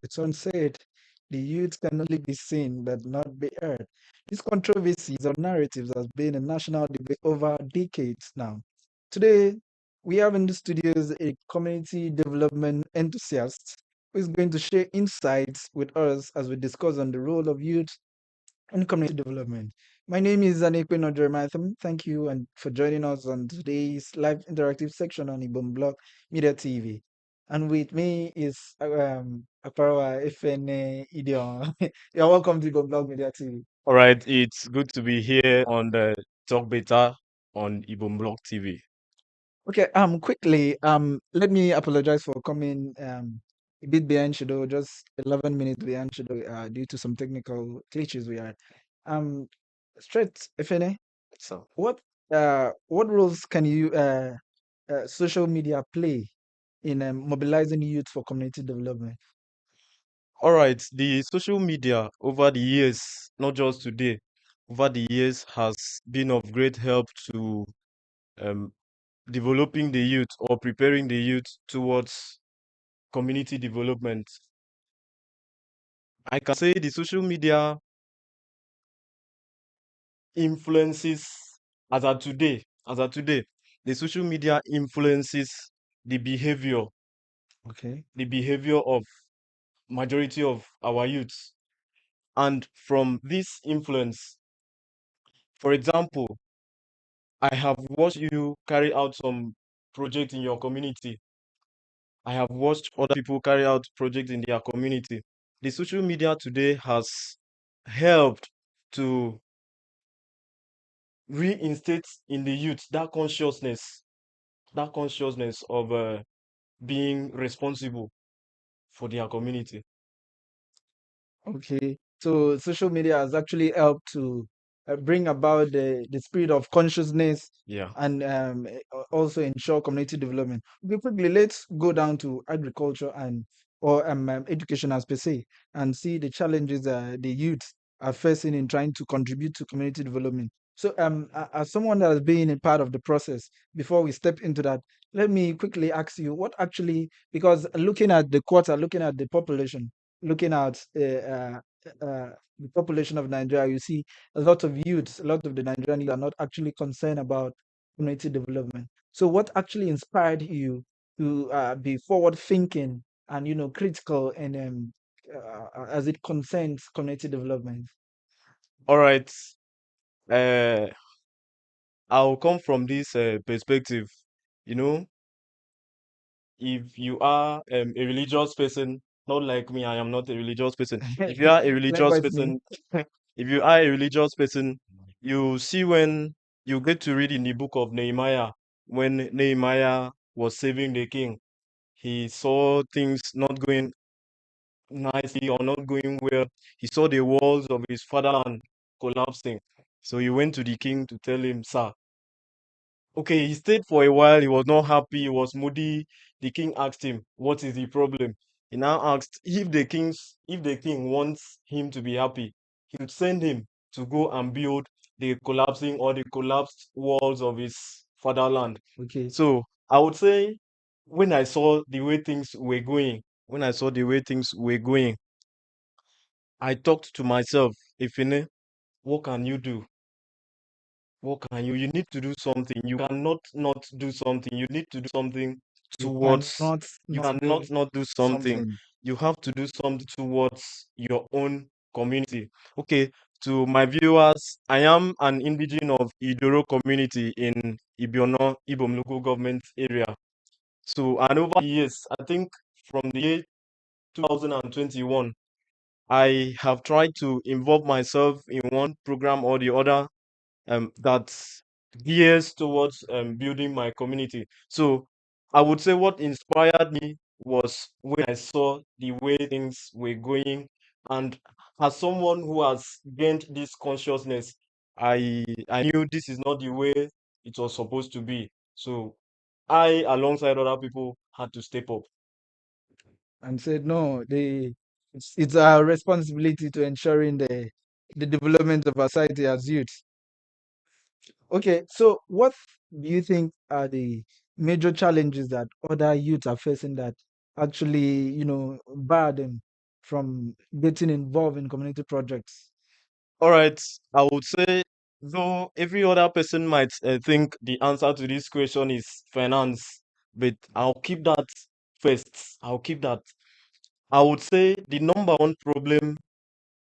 It's unsaid. The youth can only be seen but not be heard. These controversies or narratives has been a national debate over decades now. Today, we have in the studios a community development enthusiast who is going to share insights with us as we discuss on the role of youth in community development. My name is Anekwe Jeremiah. Thank you and for joining us on today's live interactive section on Ibom Blog Media TV. And with me is Aparawa FNA Idion. You're welcome to Ibom Blog Media TV. All right, it's good to be here on the Talkbeta on Ibom Block TV. Okay, quickly, let me apologize for coming a bit behind schedule, just 11 minutes behind schedule, due to some technical glitches we had. Um, Straight, FNA. So, What roles can social media play in mobilizing youth for community development? all right, the social media over the years, not just today, over the years has been of great help to um, developing the youth or preparing the youth towards community development. I can say the social media influences as of today, the social media influences the behavior, Okay. the behavior of majority of our youths. And from this influence, for example, I have watched you carry out some project in your community. I have watched other people carry out projects in their community. The social media today has helped to reinstate in the youth that consciousness of being responsible for their community. Okay, so social media has actually helped to bring about the spirit of consciousness Yeah. and also ensure community development. Okay, quickly, let's go down to agriculture and or education as per se and see the challenges the youth are facing in trying to contribute to community development. So, as someone that has been a part of the process, before we step into that, let me quickly ask you what actually, because looking at the quarter, looking at the population, looking at the population of Nigeria, you see a lot of youths, a lot of the Nigerian youth are not actually concerned about community development. So, what actually inspired you to be forward thinking and critical and as it concerns community development? All right. Uh, I'll come from this perspective. You know, if you are a religious person, not like me, I am not a religious person. If you are a religious Likewise, me. person, if you are a religious person, you see when you get to read in the book of Nehemiah, when Nehemiah was saving the king, he saw things not going nicely or not going well. He saw the walls of his fatherland collapsing. So he went to the king to tell him, Sir, okay, he stayed for a while. He was not happy. He was moody. The king asked him, "What is the problem?" He now asked if the king wants him to be happy, he would send him to go and build the collapsing or the collapsed walls of his fatherland. Okay. So I would say when I saw the way things were going, when I saw the way things were going, I talked to myself, Ifine, what can you do? What can you need to do something. You cannot not do something. You need to do something You towards cannot you not do cannot not do something. something. You have to do something towards your own community. Okay, to my viewers, I am an indigenous of Idoro community in Ibiono, Ibom local government area. So, and over the years, I think from the year 2021, I have tried to involve myself in one program or the other that gears towards building my community. So I would say what inspired me was when I saw the way things were going, and as someone who has gained this consciousness, I knew this is not the way it was supposed to be. So I, alongside other people, had to step up. And said no, it's our responsibility to ensuring the development of our society as youth. Okay, so what do you think are the major challenges that other youth are facing that actually bar them from getting involved in community projects? All right, I would say, though every other person might think the answer to this question is finance, but I'll keep that first. I'll keep that. I would say the number one problem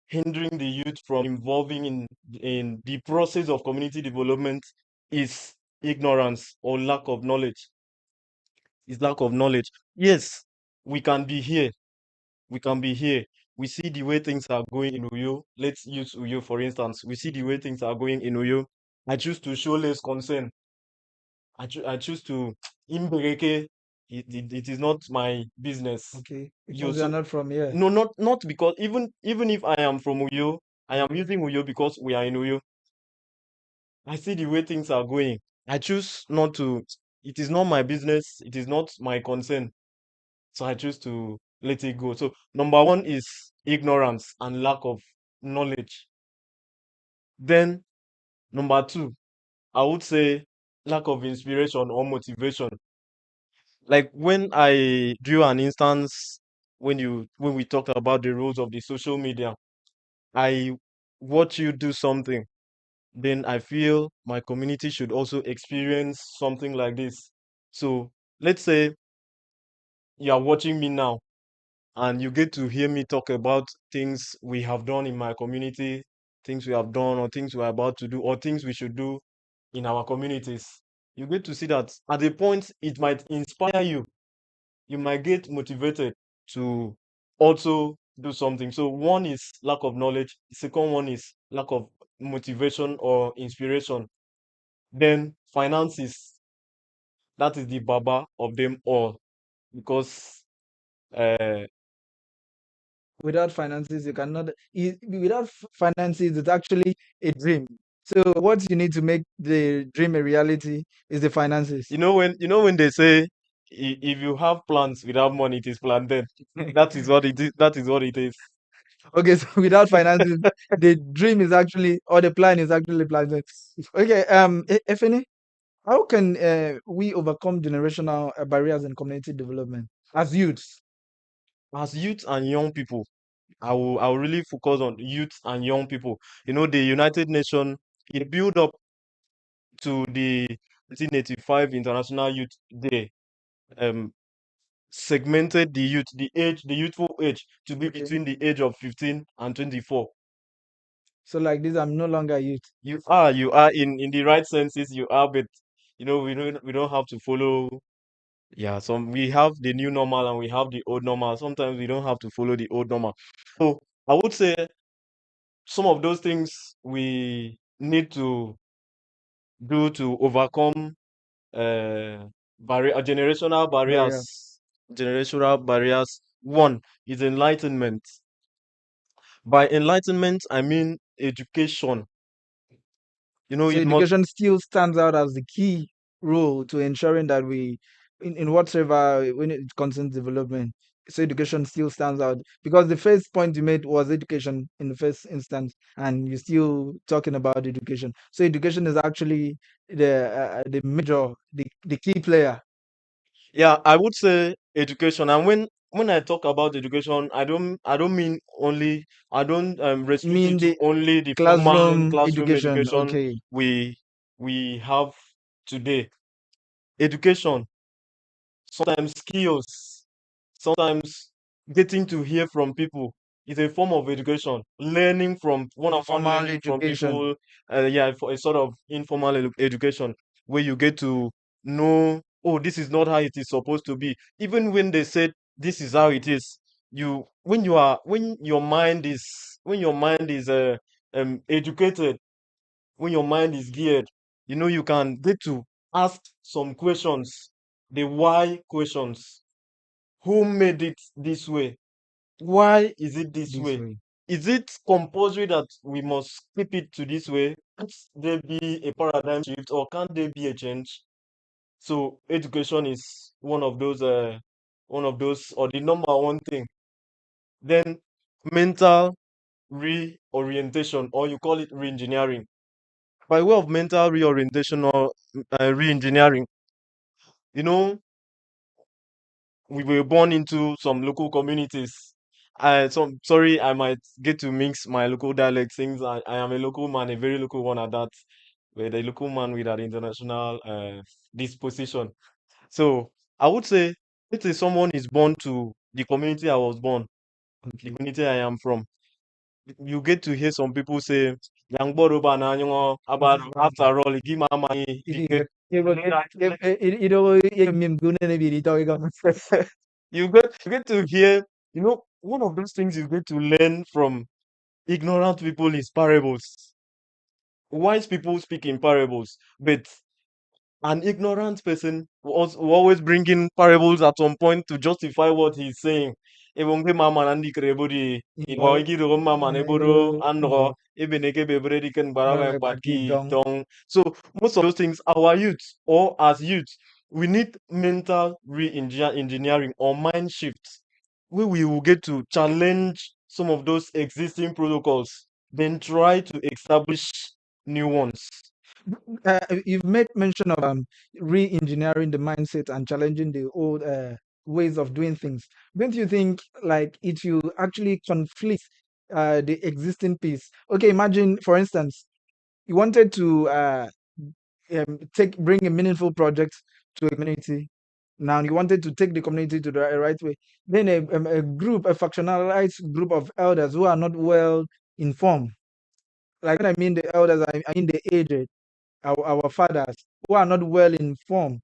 hindering the youth from involving in the process of community development is ignorance or lack of knowledge. Is lack of knowledge. Yes, we can be here. We can be here. We see the way things are going in Uyo. Let's use Uyo for instance. We see the way things are going in Uyo. I choose to show less concern. I choose to imbereke. It is not my business. Okay, You because you are so not from here. no, not because even if I am from Uyo, I am using Uyo because we are in Uyo. I see the way things are going. I choose not to. It is not my business. It is not my concern. So I choose to let it go. So number one is ignorance and lack of knowledge. Then number two, I would say lack of inspiration or motivation. Like when I drew an instance when we talked about the rules of the social media, I watch you do something, then I feel my community should also experience something like this. So let's say you are watching me now and you get to hear me talk about things we have done in my community, things we have done, or things we're about to do, or things we should do in our communities. You get to see that at a point it might inspire you. You might get motivated to also do something. So one is lack of knowledge. The second one is lack of motivation or inspiration. Then finances. That is the baba of them all because uh, Without finances, you cannot. Without finances, it's actually a dream. So what you need to make the dream a reality is the finances. when they say if you have plans without money, it is planted. That is what it is. That is what it is. Okay, so without finances, the dream is actually, or the plan is actually planned. Okay, Efeni, how can we overcome generational barriers in community development as youths? As youth and young people, I will really focus on youth and young people. The United Nations, it built up to the 1985 International Youth Day, um, segmented the youthful age to be Okay, between the age of 15 and 24. so like this, I'm no longer youth. You are in the right senses, you are, but we don't have to follow. Yeah, we have the new normal and we have the old normal. Sometimes we don't have to follow the old normal. So I would say some of those things we need to do to overcome generational Barrier. barriers. Generational barriers. One is enlightenment. By enlightenment, I mean education. So It must. education still stands out as the key role to ensuring that in whatever when it concerns development. So education still stands out because the first point you made was education in the first instance, and you're still talking about education. So education is actually the major, the key player. Yeah, I would say education. And when I talk about education, I don't mean only. I don't restrict Mean it to the only the formal classroom classroom education. education Okay, we have today. Education, sometimes skills, sometimes getting to hear from people is a form of education. Learning from one-on-one informal learning from education. people, yeah, for a sort of informal education where you get to know, oh, this is not how it is supposed to be. Even when they said this is how it is, when your mind is educated, when your mind is geared, you can get to ask some questions, the why questions. Who made it this way? Why is it this This way? way. Is it compulsory that we must keep it to this way? Can't there be a paradigm shift or can't there be a change? So education is one of those, or the number one thing. Then mental reorientation, or you call it reengineering. By way of mental reorientation or reengineering, you know, we were born into some local communities. Sorry, I might get to mix my local dialect things. I am a local man, a very local one at that, with a local man with an international disposition. So I would say, let's say someone is born to the community I was born, the Okay. community I am from. You get to hear some people say, "Yang bodo ba na nyongo abaro." Um, After all, give my money, it is- meme gune ne biri to iga. you get to hear, one of those things you get to learn from ignorant people is parables. Wise people speak in parables, but an ignorant person will always bring in parables at some point to justify what he's saying. Ebonge mama na ndị kere ebodi, Ibo ịghọ igiro mama na eboro ibro anọghọ, ebe na ekebe ebere diken bara baraga patki patki dong. dong. So most of those things, our youth or as youth, we need mental re-engineering or mind shift, where we will get to challenge some of those existing protocols, then try to establish new ones. You've made mention of re-engineering the mindset and challenging the old ways of doing things. Don't you think like it will actually conflict the existing piece? Okay, imagine for instance you wanted to take bring a meaningful project to a community. Now you wanted to take the community to the right way. Then a group, a factionalized group of elders who are not well informed. Like when I mean the elders, I mean the aged, our fathers who are not well informed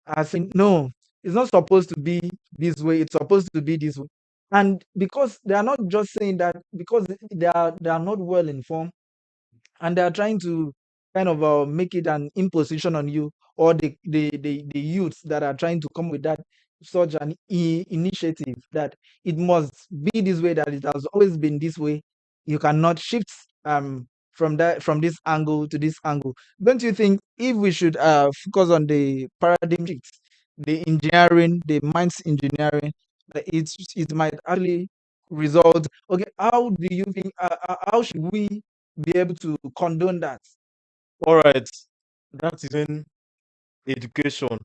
are saying, no, it's not supposed to be this way, it's supposed to be this way. And because they are not just saying that, because they are not well informed, and they are trying to kind of make it an imposition on you, or the youths that are trying to come with that such an initiative that it must be this way, that it has always been this way. You cannot shift from this angle to this angle. Don't you think if we should focus on the paradigm shift, the engineering, the minds engineering, that it might actually result. Okay, how do you think? How should we be able to condone that? All right, that is when education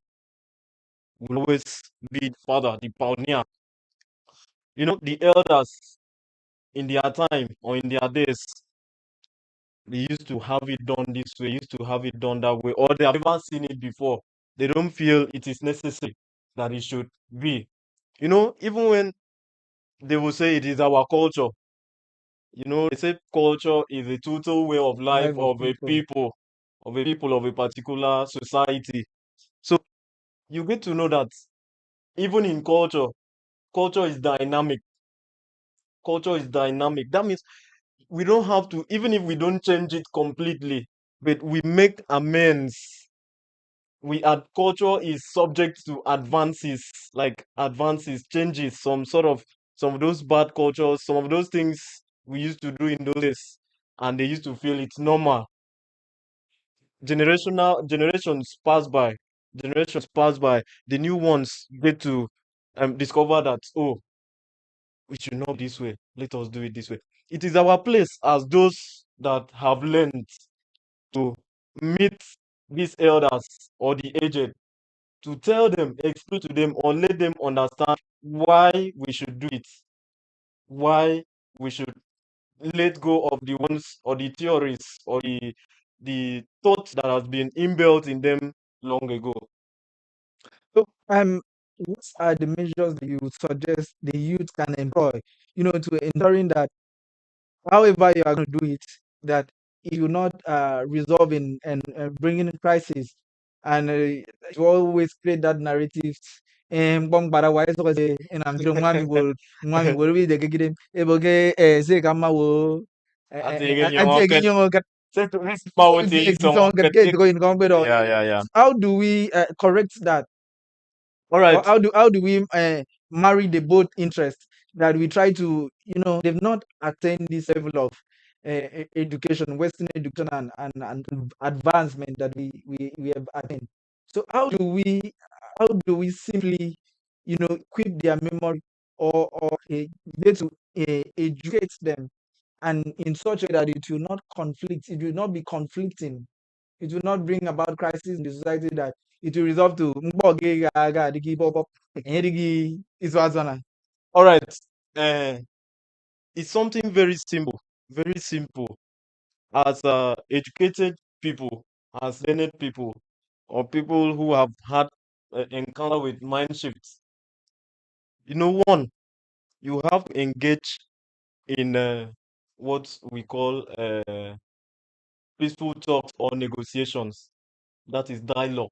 will always be the father, the pioneer. The elders in their time or in their days, they used to have it done this way, used to have it done that way, or they have never seen it before. They don't feel it is necessary that it should be. Even when they will say it is our culture, they say culture is a total way of life Life of of a people. people, of a particular society. So you get to know that even in culture is dynamic. Culture is dynamic. That means we don't have to, even if we don't change it completely, but we make amends. Culture is subject to advances, like advances, changes, some of those bad cultures, some of those things we used to do in those days, and they used to feel it's normal. Generations pass by, the new ones get to discover that, oh, we should not be this way. Let us do it this way. It is our place as those that have learned to meet these elders or the aged, to tell them, explain to them, or let them understand why we should do it, why we should let go of the ones or the theories or the thoughts that has been inbuilt in them long ago. So, what are the measures that you would suggest the youth can employ, to ensuring that however you are going to do it, that it will not resolve in and bring in crisis, and you always create that narrative. Bong bara wa eso kasi inang kiro mwami bol wi de gigide eboge se kama wo Ati again, anti you egin get yung kat set to this power with someone someone kat get get ko in kong pero yeah, yeah, yeah. how do we correct that, All or right. how do we marry the both interests, that we try to, they've not attained this level of education, western education, and advancement that we have attained. So how do we simply, equip their memory, or get to educate them, and in such a way that it will not be conflicting, it will not bring about crisis in the society, that it will resolve to "Mkpọ gị ga-aga adịghị pọpọ, enyere gị izu azụ na." All right. It's something very simple, very simple. As educated people, as learned people, or people who have had encounter with mind shifts, one, you have to engage in what we call peaceful talks or negotiations. That is dialogue,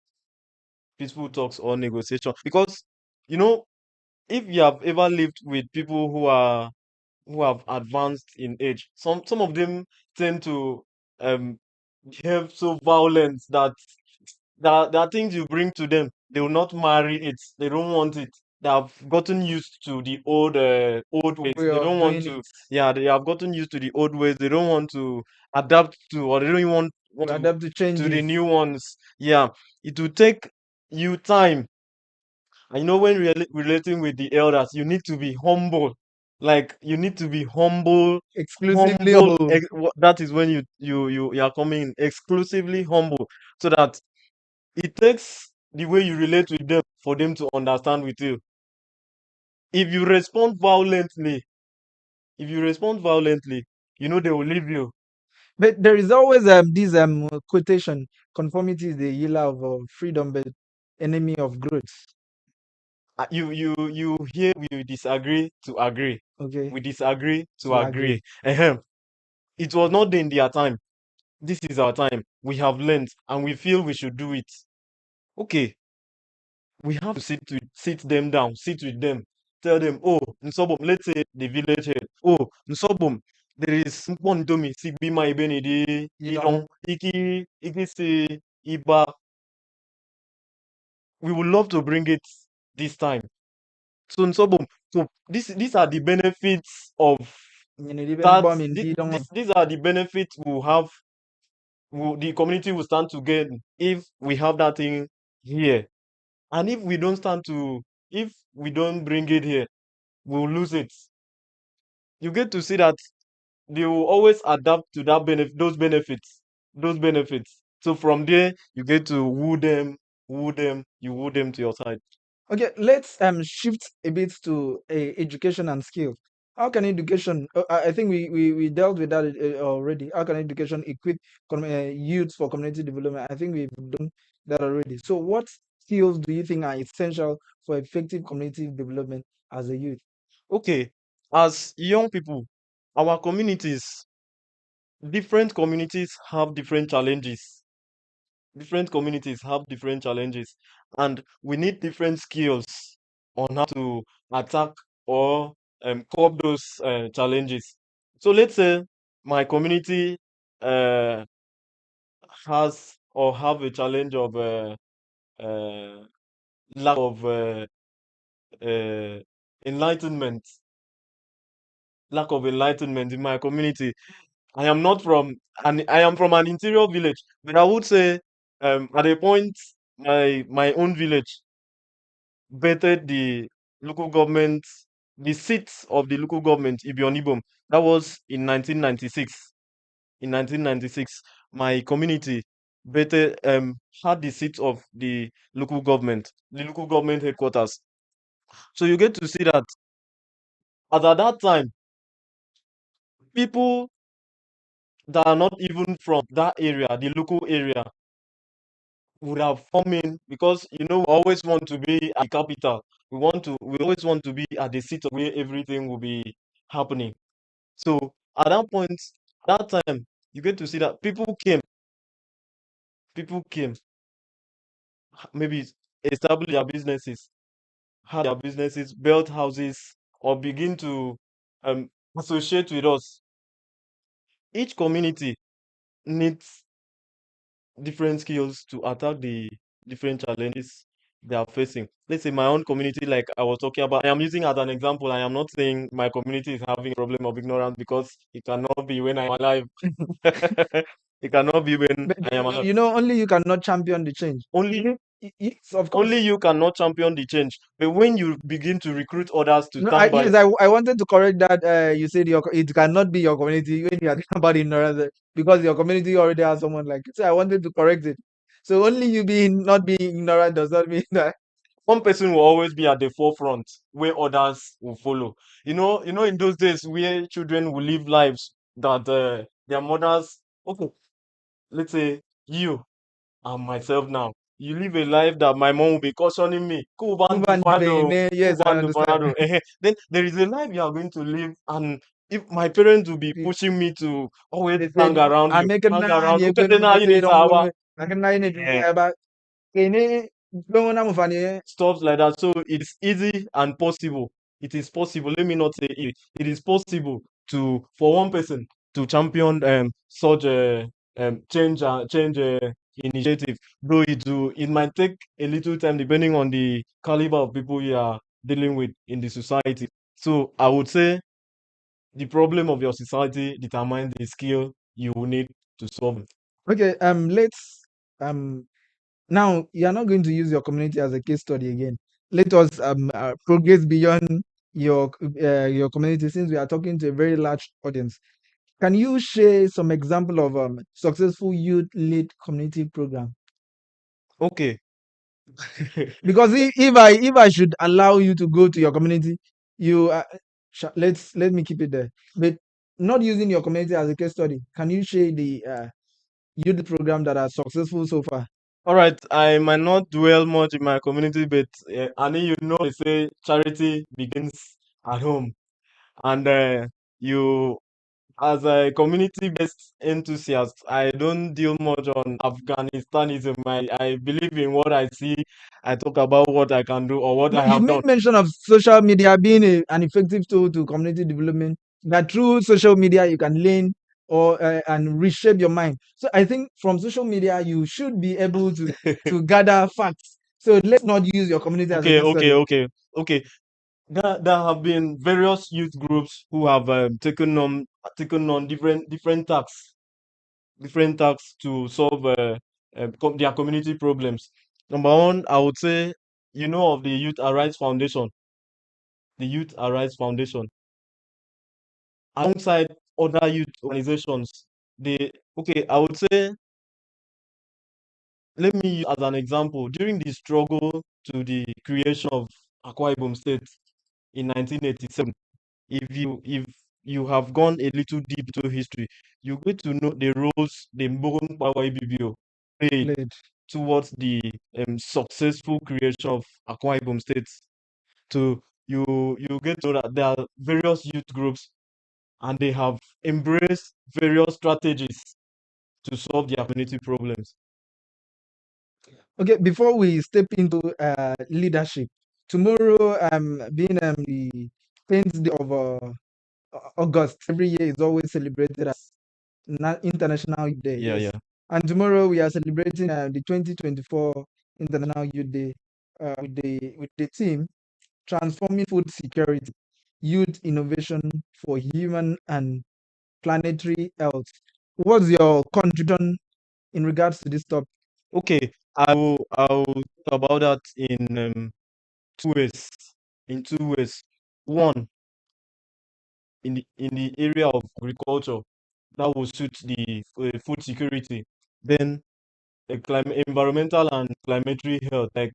peaceful talks or negotiation. Because you know, if you have ever lived with people who have advanced in age, some of them tend to um behave so violent that there are things you bring to them, they will not marry it. They don't want it. They have gotten used to the old ways. way They of don't want doing to. it, Yeah, they have gotten used to the old ways. They don't want to adapt to, or they don't even want to adapt to to the changes. new ones. Yeah, it will take you time. And when relating with the elders, you need to be humble. Like, you need to be humble, Exclusively humble. whole. That is when you are coming in exclusively humble, so that it takes the way you relate with them for them to understand with you. If you respond violently, if you respond violently, they will leave you. But there is always this quotation: conformity is the healer of freedom, but enemy of growth. You hear, we disagree to agree. Okay, We disagree to to agree. agree. It was not in their time. This is our time. We have learned and we feel we should do it. Okay, we have to sit them down, sit with them, tell them, oh, Nsobom, let's say the village head, oh, Nsobom, there is Mpondomi, Sibima Ibenidi, You Idong, know, Iki si Iba. We would love to bring it this time. So Nsobom, so these are the benefits of even that. bomb indeed. These are the benefits we'll have, the community will stand to gain if we have that thing here. And if we don't bring it here, we'll lose it. You get to see that they will always adapt to those benefits. So from there, you get to you woo them to your side. Okay, let's shift a bit to education and skills. How can education? I think we dealt with that already. How can education equip youth for community development? I think we've done that already. So, what skills do you think are essential for effective community development as a youth? Okay, as young people, our communities, different communities have different challenges. Different communities have different challenges, and we need different skills on how to attack or cope those challenges. So let's say my community uh, has or have a challenge of uh, lack of uh, enlightenment, in my community. I am from an interior village, but I would say at a point my own village vetted the seats of the local government, Ibionibom. That was in 1996. In 1996, my community vetted, had the seats of the local government headquarters. So you get to see that, as at that time, people that are not even from that area, the local area, would have come in, because we always want to be at the capital. We always want to be at the seat of where everything will be happening. So at that point, that time, you get to see that people came, maybe establish their businesses, had their businesses, built houses, or begin to associate with us. Each community needs different skills to attack the different challenges they are facing. Let's say my own community, like I was talking about, I am using as an example. I am not saying my community is having a problem of ignorance, because it cannot be when I am alive. It cannot be when But I am alive. only you cannot champion the change. Only Yes, of only course. you cannot champion the change. But when you begin to recruit others to No, stand by, yes, I wanted to correct that. You said it cannot be your community when you are talking about ignorance, because your community already has someone like it. So I wanted to correct it. So only you being not being ignorant does not mean that. one person will always be at the forefront where others will follow. In those days where children will live lives that their mothers, okay, let's say you and myself now. You live a life that my mom will be cautioning me. Kuban to Cuban Fado, yes, I Kuban to understand. Fado. Then there is a life you are going to live, and if my parents will be They pushing me to always they hang said, around I'm you, making hang nine, around. you Okay, can then now you need to have I can nine it eh, about any going on funny. stuff like that. So it's easy and possible. It is possible. Let me not say it. It is possible to for one person to champion such a change initiative. Though it might take a little time depending on the caliber of people you are dealing with in the society. So I would say the problem of your society determines the skill you will need to solve it. Okay, let's now you're not going to use your community as a case study again. Let us progress beyond your community since we are talking to a very large audience. Can you share some example of successful youth led community program? Okay. Because if I should allow you to go to your community, you let me keep it there. But not using your community as a case study, can you share the youth program that are successful so far? All right, I might not dwell much in my community, but Annie, they say charity begins at home, and you, as a community-based enthusiast, I don't deal much on Afghanistanism. I believe in what I see. I talk about what I can do or what No, I you have made done. mention of social media being an effective tool to community development. That through social media you can learn or and reshape your mind. So I think from social media you should be able to gather facts. So let's not use your community as a Okay, case okay, study. okay, okay. There have been various youth groups who have taken on different tasks to solve their community problems. Number one, I would say, of the Youth Arise Foundation, the Youth Arise Foundation, alongside other youth organizations. Okay, I would say, let me use as an example, during the struggle to the creation of Akwa Ibom State in 1987, if you have gone a little deep to history, you get to know the roles the Mbong Power BBO played Played. towards the successful creation of Akwa Ibom State. So you get to know that there are various youth groups and they have embraced various strategies to solve their community problems. Okay, before we step into leadership, tomorrow being the 10th day of August every year is always celebrated as International Youth Day. Yeah, Yes, yeah. and tomorrow we are celebrating the 2024 International Youth Day with the theme transforming food security, youth innovation for human and planetary health. What's your contribution in regards to this topic? Okay, I will talk about that in two ways. In two ways. One, in the area of agriculture, that will suit the food security. Then environmental and climatary health, like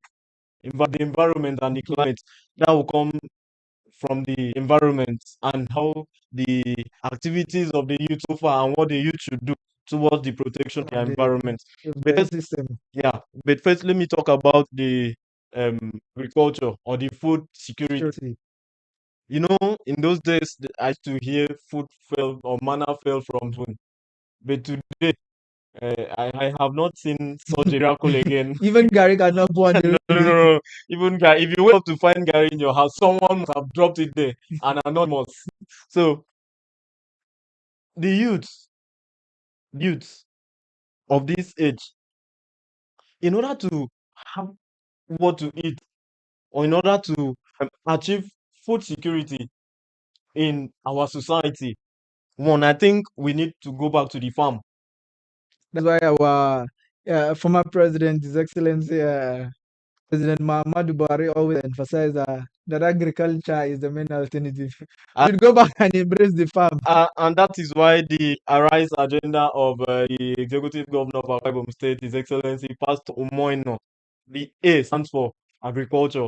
the environment and the Okay, climate, that will come from the environment and how the activities of the youth so far and what the youth should do towards the protection of of their the environment. But first, ecosystem yeah, but first let me talk about the agriculture or the food security. security. In those days, I used to hear food fell or manna fell from heaven. But today, I have not seen such a miracle again. Even Gary cannot pour on No, the no, no, no. Even Gary, if you wake up to find Gary in your house, someone must have dropped it there, and anonymous. So the youths of this age, in order to have what to eat, or in order to achieve food security in our society, one, I think we need to go back to the farm. That's why our former president, His Excellency President Muhammadu Buhari, always emphasized that agriculture is the main alternative. We should go back and embrace the farm. And that is why the Arise agenda of the Executive Governor of Akwa Ibom State, His Excellency Pastor Umoino, the A stands for agriculture.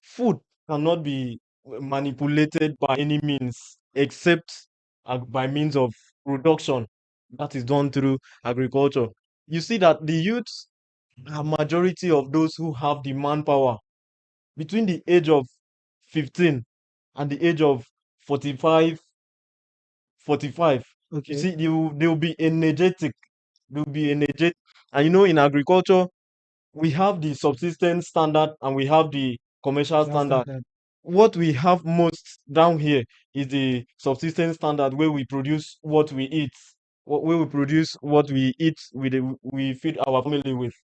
Food cannot be manipulated by any means except by means of production that is done through agriculture. You see that the youths are majority of those who have the manpower between the age of 15 and the age of 45, 45. You Okay. see, they'll be energetic. They'll be energetic. And in agriculture, we have the subsistence standard and we have the commercial Commercial standard. standard. What we have most down here is the subsistence standard where we produce what we eat. Where we produce what we eat, we feed our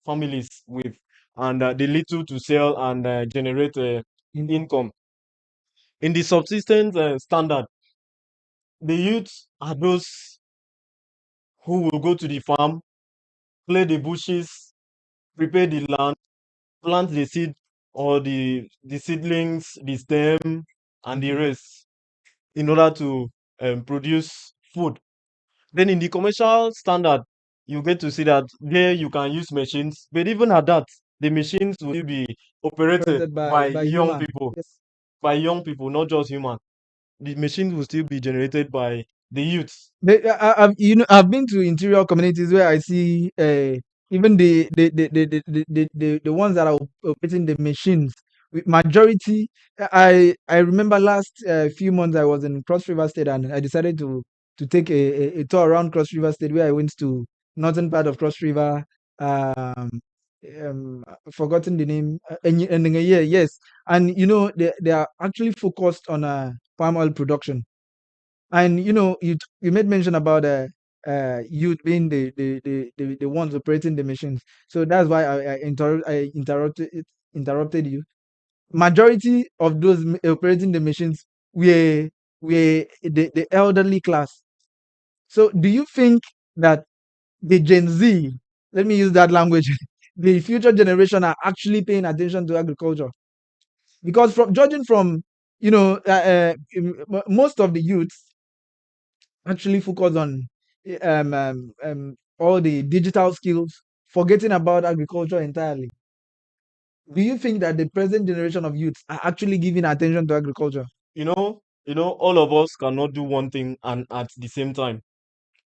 families with, and the little to sell and generate Income. income. In the subsistence standard, the youths are those who will go to the farm, clear the bushes, prepare the land, plant the seed or the seedlings, the stem, and the Okay. rest in order to produce food. Then in the commercial standard, you get to see that there you can use machines, but even at that, the machines will still be operated Operated by by young human. people, Yes. not just human. The machines will still be generated by the youths. I've been to interior communities where I see even the ones that are operating the machines. With majority, I remember last few months I was in Cross River State and I decided to take a tour around Cross River State where I went to northern part of Cross River. Forgotten the name. And yeah, yes, and they are actually focused on palm oil production. And you made mention about youth being the ones operating the machines. So that's why I interrupted you. Majority of those operating the machines were the elderly class. So do you think that the Gen Z, let me use that language, the future generation are actually paying attention to agriculture? Because from judging from most of the youths actually focus on all the digital skills, forgetting about agriculture entirely. Do you think that the present generation of youths are actually giving attention to agriculture? All of us cannot do one thing and at the same time.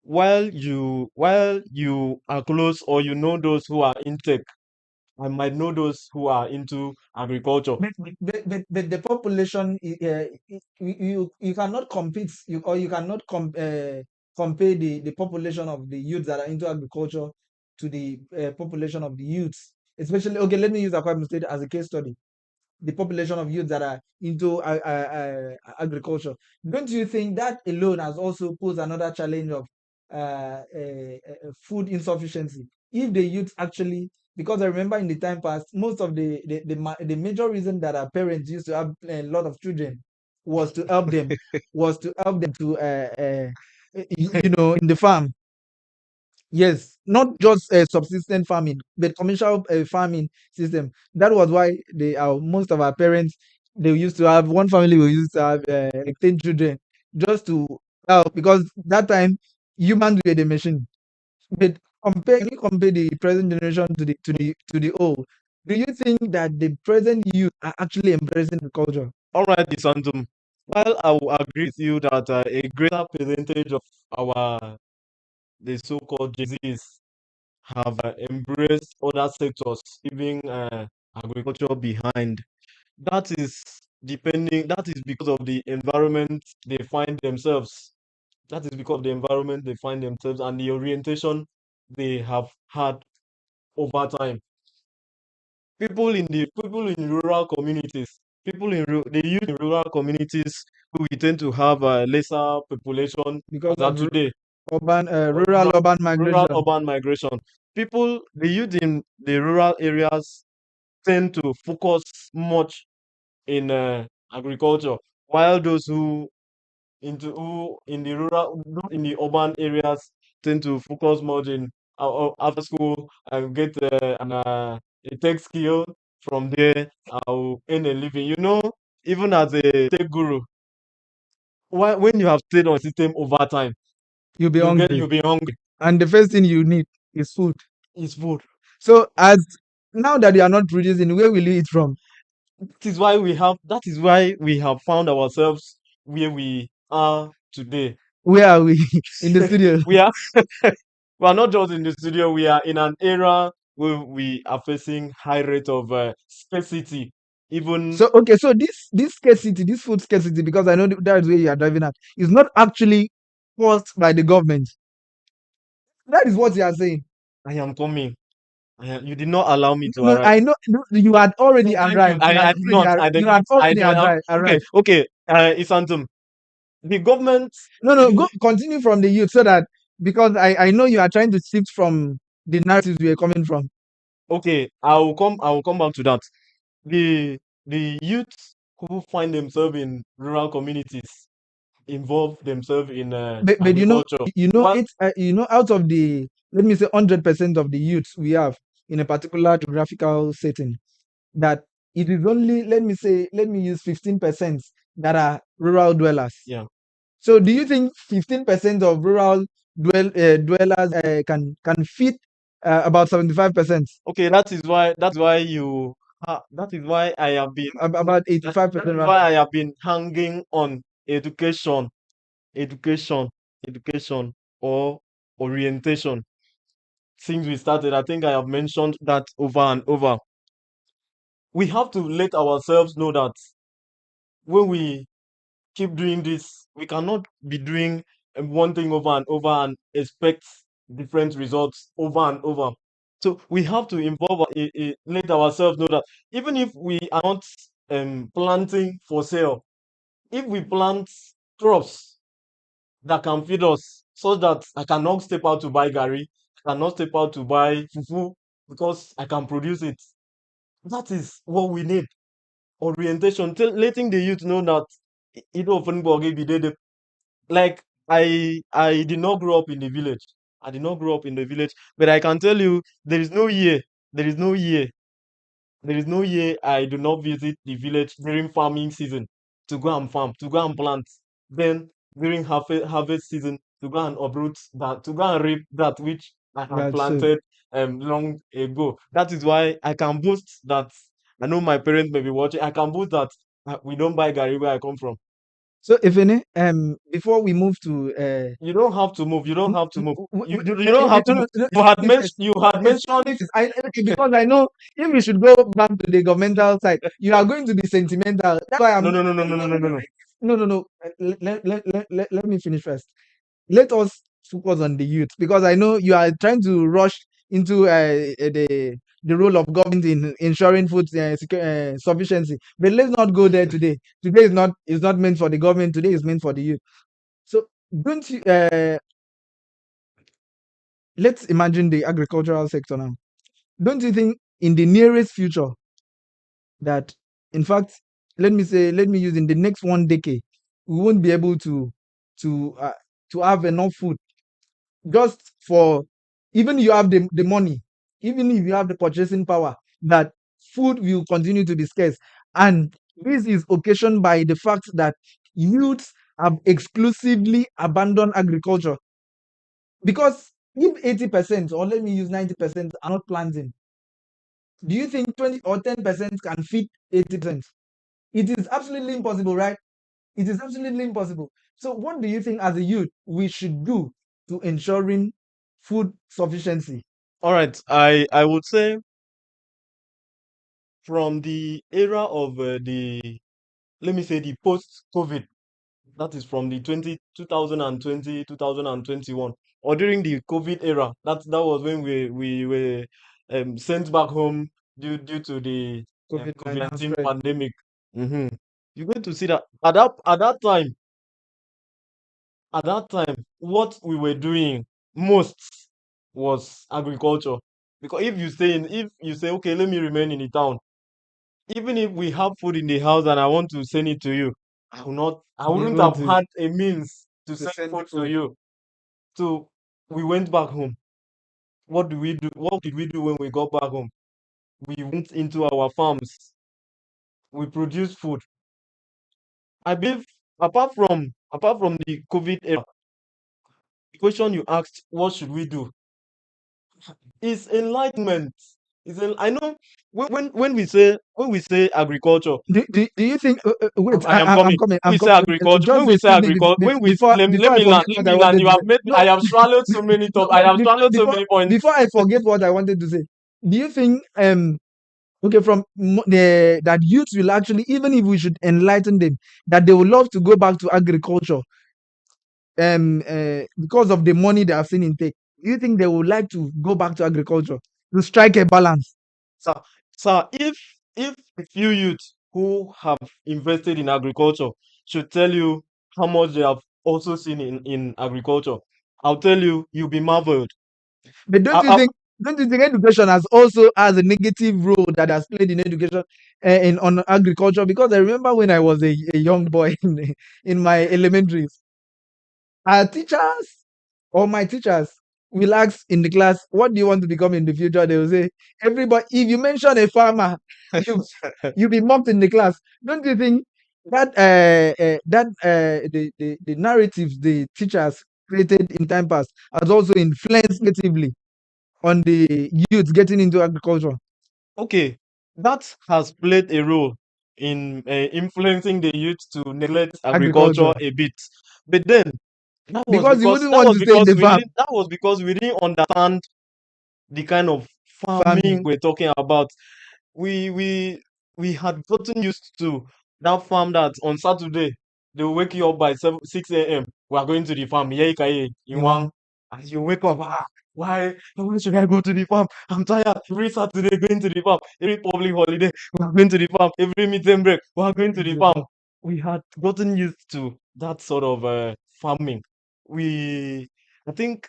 While you are close or you know those who are in tech, I might know those who are into agriculture. But the population, you cannot compete, or you cannot compare the population of the youths that are into agriculture to the population of the youths. Especially, okay, let me use Akwa Ibom State as a case study. The population of youth that are into agriculture. Don't you think that alone has also posed another challenge of food insufficiency? If the youth actually, because I remember in the time past, most of the major reason that our parents used to have a lot of children was to help them, to in the farm. Yes, not just subsistence farming, but commercial farming system. That was why most of our parents, they used to have one family who used to have like 10 children just to help, because that time humans were the machine. But can you compare the present generation to the old? Do you think that the present youth are actually embracing the culture? All right, Disantum. While I will agree with you that a greater percentage of our the so-called Gen Zs have embraced other sectors, leaving agriculture behind. That is that is because of the environment they find themselves. That is because of the environment they find themselves and the orientation they have had over time. People in rural communities, the youth in rural communities who we tend to have a lesser population Because as at of today, rural urban rural migration. urban migration. The youth in the rural areas tend to focus much in agriculture, while those who in the in the urban areas tend to focus much in after school and get a tech skill. From there, I'll earn a living. Even as a tech guru, when you have stayed on system over time, You'll be hungry. you'll be hungry. And the first thing you need is food. It's food. So now that you are not producing, where will you eat from? That is why we have found ourselves where we are today. Where are we? In the studio. We are we are not just in the studio, we are in an era where we are facing high rate of scarcity. Even So okay, so this scarcity, this food scarcity, because I know that's where you are driving at, is not actually caused by the government. That is what you are saying. I am coming. You did not allow me to No, arrive. I know no, you had already No, thank you. arrived. You had I did already not. I did you had not. I already did not. Okay, arrived. okay. Isantum, the government, No, no, go the continue from the youth so that because I know you are trying to shift from the narratives we are coming from. okay, I will come back to that. The the youth who find themselves in rural communities involve themselves in But agriculture. What? out of the, let me say, 100% of the youths we have in a particular geographical setting, that it is only, let me use 15% that are rural dwellers. Yeah. So do you think 15% of rural dwellers can feed about 75%, Okay, that is why that is why I have been about that 85%? is why I have been hanging on education, education, education or orientation since we started. I think I have mentioned that over and over. We have to let ourselves know that when we keep doing this, we cannot be doing one thing over and over and expect different results over and over. So we have to let ourselves know that even if we are not planting for sale, if we plant crops that can feed us, so that I cannot step out to buy gari, I cannot step out to buy fufu because I can produce it. That is what we need. Orientation, letting the youth know that it often like I did not grow up in the village. I did not grow up in the village, but I can tell you there is no year, there is no year I do not visit the village during farming season to go and farm, to go and plant. Then during harvest season to go and uproot that, to go and reap that which I have That's so. planted long ago. That is why I can boast that. I know my parents may be watching. I can boast that we don't buy gari where I come from. So, Ifene, before we move to You don't have to move. You don't n- have to n- move. w- w- You don't have to no, move. no, no, You had excuse me mentioned. first. You had Excuse mentioned. me first. Okay, because I know if we should go back to the governmental side, you are going to be sentimental. That's why No, I'm. no, no, no, no, no, no, no, no. No, no, no. Let me finish first. Let us focus on the youth because I know you are trying to rush into the role of government in ensuring food sufficiency. But let's not go there today. Today is not meant for the government. Today is meant for the youth. So don't you? Let's imagine the agricultural sector now. Don't you think in the nearest future that, in fact, let me use in the next 1 decade, we won't be able to uh, to have enough food just for, even you have the money, even if you have the purchasing power, that food will continue to be scarce. And this is occasioned by the fact that youths have exclusively abandoned agriculture. Because if 80%, or let me use 90%, are not planting, do you think 20 or 10% can feed 80%? It is absolutely impossible, right? It is absolutely impossible. So, what do you think as a youth we should do to ensuring food sufficiency? All right. I would say from the era of the, let me say, the post-COVID, that is from the 2020, 2021, or during the COVID era. That was when we were sent back home due to the COVID-19 COVID-19 spread. pandemic. hmm You're going to see that at that time, what we were doing most was agriculture. Because if you say, okay, let me remain in the town, even if we have food in the house and I want to send it to you, I Be wouldn't able have to had a means to to send send food to food. you. So we went back home. What do we do? What did we do when we got back home? We went into our farms. We produced food. I believe apart from the COVID era, the question you asked, what should we do? Is enlightenment. I know when we say agriculture, Do you think? Wait, I am coming. I'm coming. When I'm we say coming. agriculture, when Just we say excuse me agriculture, when we before I forget let what I me land. wanted You to have say. made me, No, I have swallowed so many top. I have swallowed so many points. before I forget what I wanted to say. Do you think okay from the that youth will actually, even if we should enlighten them, that they will love to go back to agriculture because of the money they have seen in take? Do you think they would like to go back to agriculture to strike a balance? Sir, sir, if a few youth who have invested in agriculture should tell you how much they have also seen in agriculture, I'll tell you, you'll be marveled. But I, don't you think education has also has a negative role that has played in education in on agriculture? Because I remember when I was a young boy in my elementaries, our teachers or my teachers will ask in the class, "What do you want to become in the future?" They will say, "Everybody." If you mention a farmer, you you be mocked in the class. Don't you think that the narratives the teachers created in time past has also influenced negatively on the youth getting into agriculture? okay, that has played a role in influencing the youth to neglect agriculture Agriculture, a bit. But then because you wouldn't want to stay in the farm. that was because we didn't understand the kind of farming Farming. we're talking about. we we we had gotten used to that farm that on Saturday they will wake you up by 6 a.m. We are going to the farm. Yeah, in You one. want As you wake up, why should I go to the farm? I'm tired. Every Saturday going to the farm. Every public holiday, we are going to the farm. Every meeting break, we are going to into the the farm. farm. We had gotten used to that sort of farming. We, I think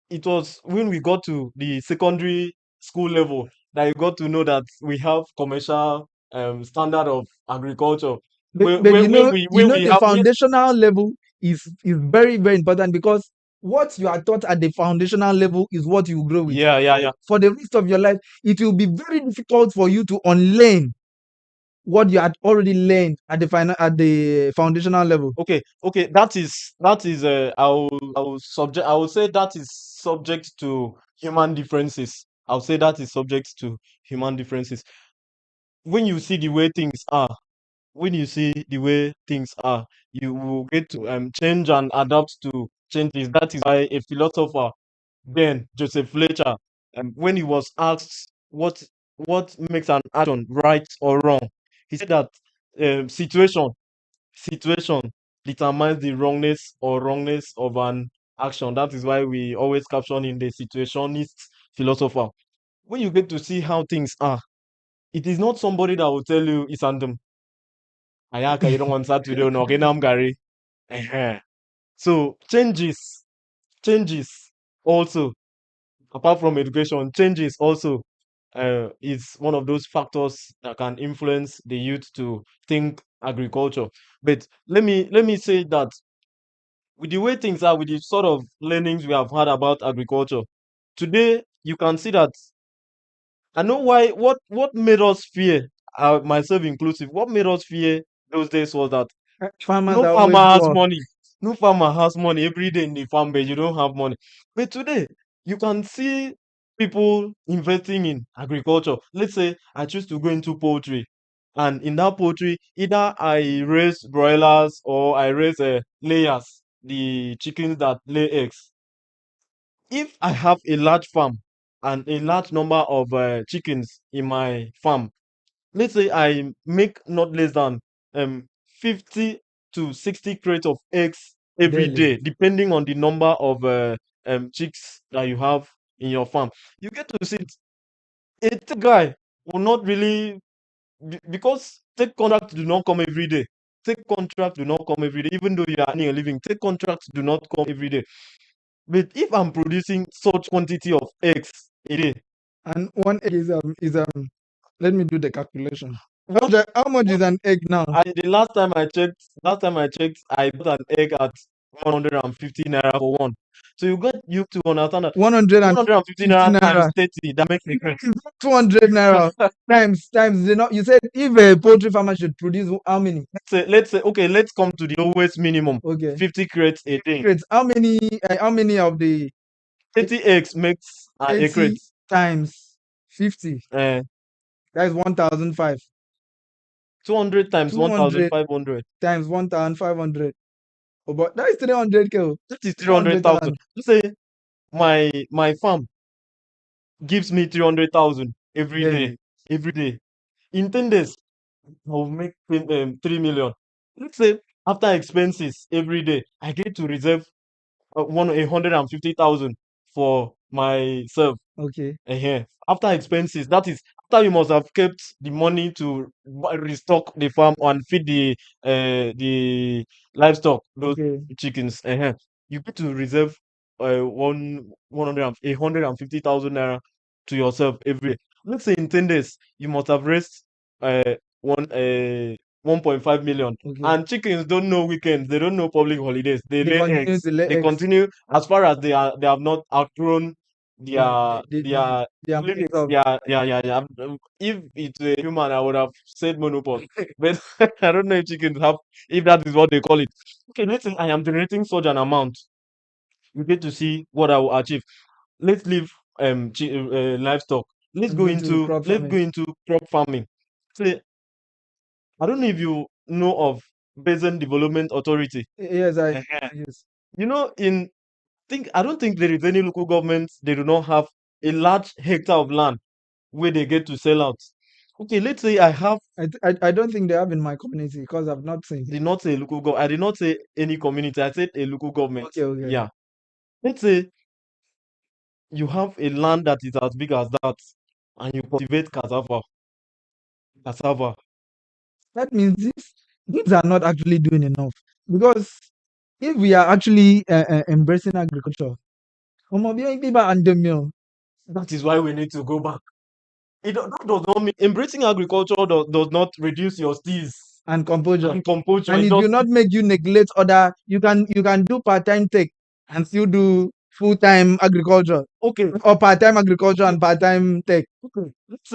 it was when we got to the secondary school level that you got to know that we have commercial standard of agriculture. But you When know we the have, yes, foundational level is very very important, because what you are taught at the foundational level is what you grow with. yeah. For the rest of your life, it will be very difficult for you to unlearn what you had already learned at the final at the foundational level. Okay, that is I will say that is subject to human differences. I'll say that is subject to human differences. When you see the way things are, when you see the way things are, you will get to change and adapt to changes. That is why a philosopher, then Joseph Fletcher, when he was asked what makes an action right or wrong, he said that situation situation determines the wrongness of an action. That is why we always caption in the situationist philosopher. When you get to see how things are, it is not somebody that will tell you it's random. Ayaka, you don't want Saturday, no, okay, now I'm Gary. Ehen. So changes also, apart from education, changes also is one of those factors that can influence the youth to think agriculture. But let me say that with the way things are, with the sort of learnings we have had about agriculture, today you can see that I know why what made us fear, myself inclusive, what made us fear those days was that Farmers no are farmer always has poor. money. No farmer has money every day in the farm, but you don't have money. But today, you can see people investing in agriculture. Let's say I choose to go into poultry, and in that poultry, either I raise broilers or I raise layers, the chickens that lay eggs. If I have a large farm and a large number of chickens in my farm, let's say I make not less than 50 to 60 crates of eggs every Daily. day, depending on the number of chicks that you have in your farm. You get to see it. A guy will not really because take contract do not come every day. Take contract do not come every day, even though you are earning a living. Take contracts do not come every day. But if I'm producing such quantity of eggs a day, And one egg is let me do the calculation. what How much what is an egg now? the last time I checked, I bought an egg at 150 naira for one. So you to understand that 150 150 naira times naira. 30, that makes a crate. 200 naira times. You said if a poultry farmer should produce how many? Let's say okay, let's come to the lowest minimum. Okay. 50 crates a 50 day. crates. How many of the 30 eggs makes a crate. 80 times 50. Uh, That is 1,005. 200 times 200 1,500. times 1,500. Oh, but that is 300K. That is 300,000. 300,000. Let's say my farm gives me 300,000 every Then, day. Every day. In 10 days, I'll make 3 million. Let's say after expenses every day, I get to reserve 150,000 for myself. okay. After expenses, that is after you must have kept the money to restock the farm and feed the livestock, those Okay. chickens. You get to reserve 150,000 naira to yourself every day. Let's say in 10 days, you must have raised uh one 1.5 million. Okay. And chickens don't know weekends, they don't know public holidays. They They lay continue eggs. to lay They eggs. continue as far as they have not outgrown their their Their months limits. of Yeah. If it's a human, I would have said monopause. But I don't know if chickens have, if that is what they call it. Okay, let's say I am generating such an amount. You get to see what I will achieve. Let's leave livestock. and go to crop Let's go farming. into crop farming. Say, I don't know if you know of Basin Development Authority. Yes, I Ehen. yes. You know, in think I don't think there is any local government they do not have a large hectare of land where they get to sell out. Okay, let's say I have, I don't think they have in my community because I've not seen. did not say local government. I did not say any community. I said a local government. Okay, okay. Yeah. Let's say you have a land that is as big as that, and you cultivate cassava. That means these are not actually doing enough because if we are actually embracing agriculture, omo, people are under meal That is why we need to go back. That does not mean embracing agriculture does not reduce your steez and composure, and composure. and It it will just not make you neglect other. You can do part-time tech and still do full-time agriculture okay. or part-time agriculture Okay. and part-time tech. Okay. Let's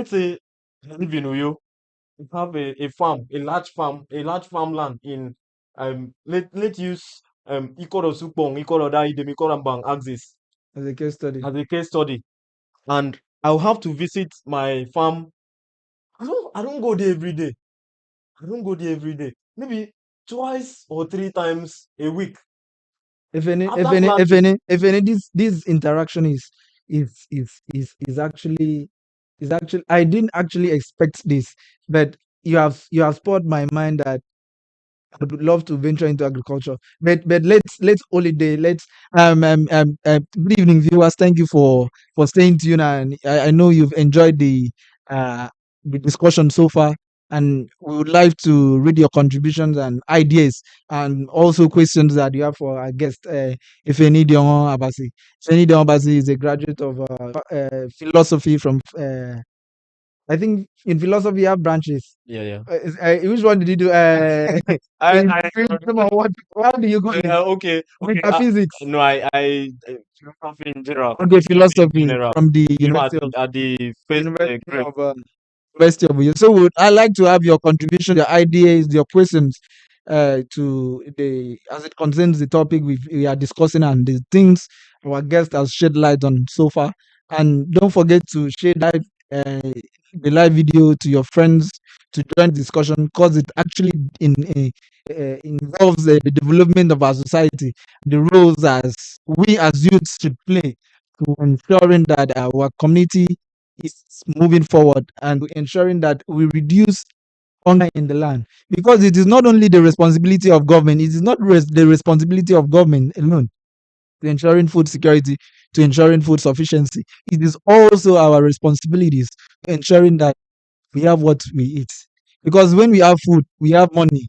say I live in Uyo. You have a farm, a large farmland in let's use Ikoro Supong, Ikoro Daidem, Ikoro Bang Axis As a case study. as a case study. And I'll have to visit my farm. I don't go there every day. I don't go there every day. Maybe twice or three times a week. If any, if After any, if planting, any, if any, this interaction is actually I didn't actually expect this, but you have spurred my mind that I would love to venture into agriculture. But let's holiday. Let's good evening viewers. Thank you for staying tuned, and I know you've enjoyed uh the discussion so far. And we would like to read your contributions and ideas, and also questions that you have for our guest. Ifenidion Abasi. Ifenidion Abasi is a graduate of philosophy from. I think in philosophy you have branches. yeah. Which one did you do? In film or what? How do you call it? Okay. Metaphysics. No, I philosophy in general. Okay, Philosophy in philosophy general. from the You know, at the first University grade. of University of Uyo. So I like to have your contribution, your ideas, your questions to the as it concerns the topic we are discussing and the things our guest has shed light on so far. And don't forget to share the live video to your friends to join the discussion because it actually involves the development of our society, the roles as we as youths should play to ensuring that our community is moving forward and ensuring that we reduce hunger in the land. Because it is not only the responsibility of government, it is not the responsibility of government alone to ensuring food security, to ensuring food sufficiency. It is also our responsibilities to ensuring that we have what we eat. Because when we have food, we have money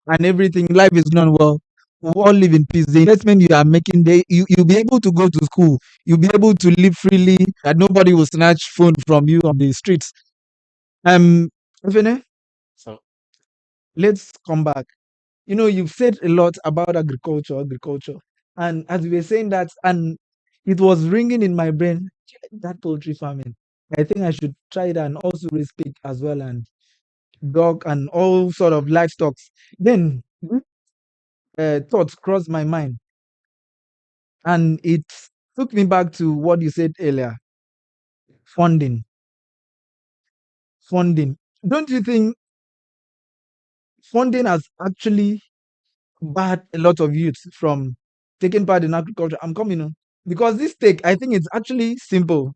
and everything, life is going well. We all live in peace. The investment you are making, you'll be able to go to school. You'll be able to live freely, and nobody will snatch phone from you on the streets. Ifene, So let's come back. You've said a lot about agriculture. And as we were saying that, and it was ringing in my brain, that poultry farming. I think I should try it and also raise pig as well and dog and all sort of livestock. Then thoughts crossed my mind, and it took me back to what you said earlier. Funding, funding. Don't you think funding has actually barred a lot of youth from taking part in agriculture? I'm coming on because this take, I think it's actually simple.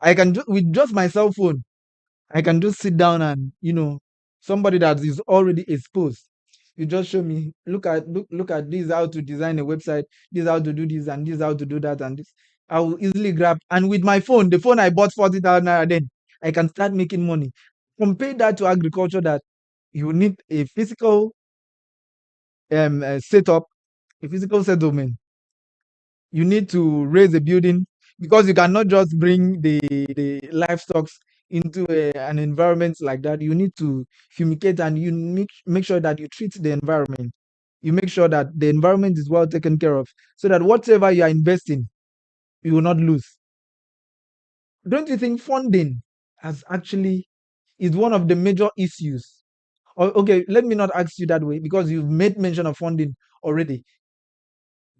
I can with just my cell phone, I can just sit down and somebody that is already exposed. You just show me, look at this, how to design a website, this how to do this, and this how to do that, and this. I will easily grab, and with my phone, the phone I bought 40,000 naira, then I can start making money. Compare that to agriculture, that you need a physical setup, a physical settlement. You need to raise a building because you cannot just bring the livestock into an environment like that. You need to fumigate, and you make sure that you treat the environment. You make sure that the environment is well taken care of, so that whatever you are investing, you will not lose. Don't you think funding has actually is one of the major issues? Okay, let me not ask you that way because you've made mention of funding already.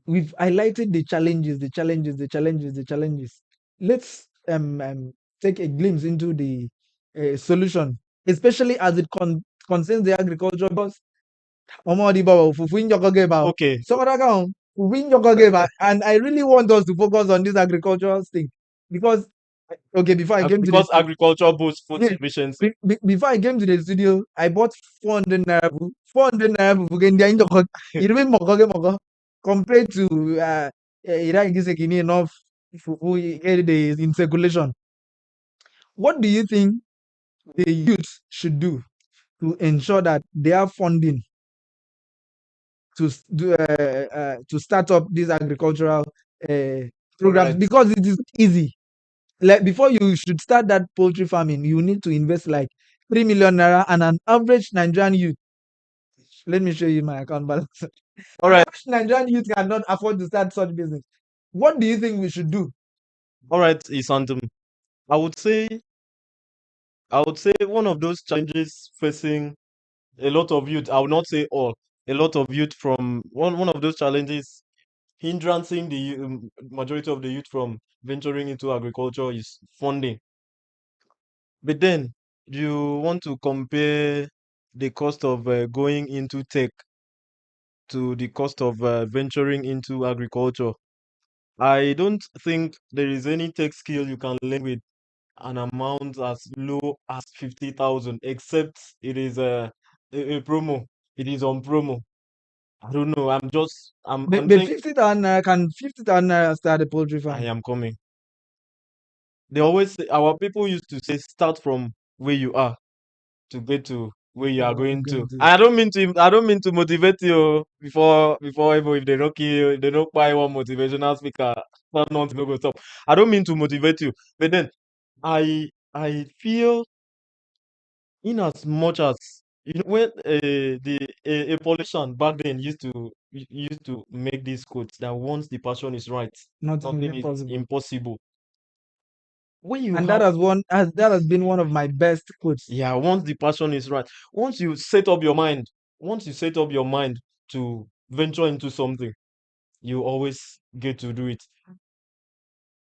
We've highlighted the challenges, the challenges, the challenges, the challenges. Let's take a glimpse into the solution, especially as it concerns the agriculture. Because Omodi Baba, Fufuin Jokoge Bao, Okay, Sokoraga, Fufuin Jokoge Ba, and I really want us to focus on this agricultural thing because, okay, before I came to because this, agriculture boosts food yeah, sufficiency. before I came to the studio, I bought 400 naira, 400 naira fufu in the it remain moko compared to Iran Gisekini enough fufu in circulation. What do you think the youth should do to ensure that they have funding to start up these agricultural uh, All programs? right, Because it is easy. Like before you should start that poultry farming, you need to invest like 3 million naira, and an average Nigerian youth. Let me show you my account balance. all An right, average Nigerian youth cannot afford to start such business. What do you think we should do? all right, Isantum. I would say, I would say one of those challenges facing a lot of youth. I would not say all. A lot of youth from one of those challenges hindering the majority of the youth from venturing into agriculture is funding. But then you want to compare the cost of going into tech to the cost of venturing into agriculture. I don't think there is any tech skill you can learn with an amount as low as 50,000, except it is a promo. It is on promo. I don't know. I'm But saying 50,000 naira, can 50,000 naira start a poultry I farm? am coming. They always say, our people used to say, start from where you are to get to where you are Oh, I'm going to. going to. I don't mean to motivate you before even if they don't kill you, they don't buy one motivational speaker. Not to go stop. I don't mean to motivate you, but then I feel in as much as when a politician back then used to make these quotes that once the passion is right, Nothing is nothing is impossible. impossible. When you And have that has been one of my best quotes. Yeah, once the passion is right, once you set up your mind, once you set up your mind to venture into something, you always get to do it.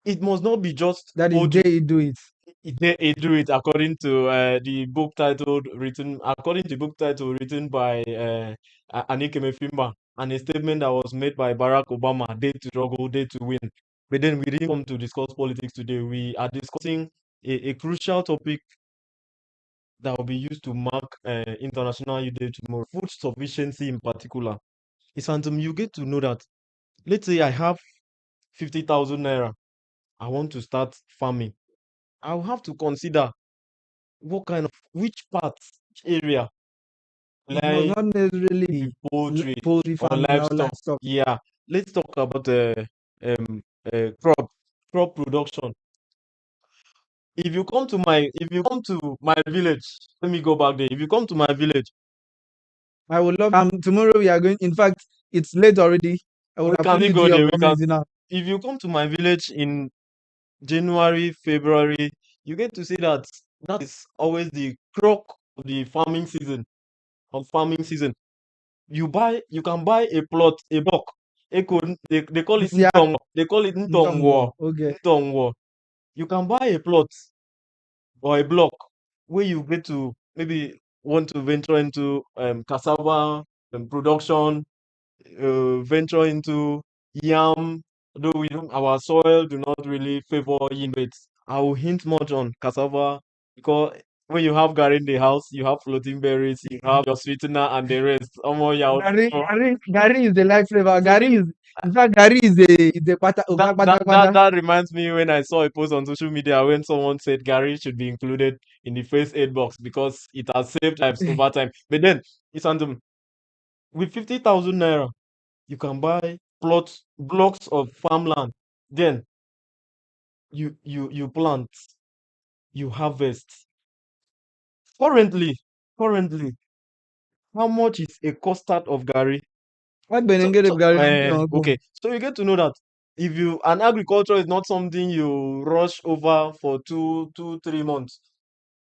It must not be just That is poetry. day you do it. They do it according to the book title written by Anike Mefimba, and a statement that was made by Barack Obama, "Day to struggle, day to win." But then we didn't come to discuss politics today. We are discussing a crucial topic that will be used to mark International Youth Day tomorrow. Food sufficiency in particular. It's something you get to know that. Let's say I have 50,000 naira. I want to start farming. I'll have to consider which part, which area will It must I not necessarily be be poultry poultry or farming or livestock. livestock. Yeah, let's talk about um, crop production. If you come to my village, let me go back there. If you come to my village, I would love tomorrow we are going. In fact, it's late already. I would we can we appeal to go your there. We can. government now. If you come to my village in January, February, you get to see that that is always the crop of the farming season. You can buy a plot, a block. They call it Yeah, Ntongwo. They call it Ntongwo. Okay. Ntongwo. You can buy a plot or a block where you get to maybe want to venture into cassava production, venture into yam, though we don't, our soil do not really favor yin, but I will hint much on cassava because when you have gari in the house, you have floating berries, you have your sweetener and the rest. Gary is the life flavor. Gary is, in fact, Gary is a That reminds me when I saw a post on social media when someone said Gary should be included in the first aid box because it has saved lives over time. But then it's random. With 50,000 naira, you can buy plots, blocks of farmland. Then you plant, you harvest. Currently, how much is a custard of Gary? What So, Benengere so Gary no go. okay, so you get to know that if you and agriculture is not something you rush over for 3 months,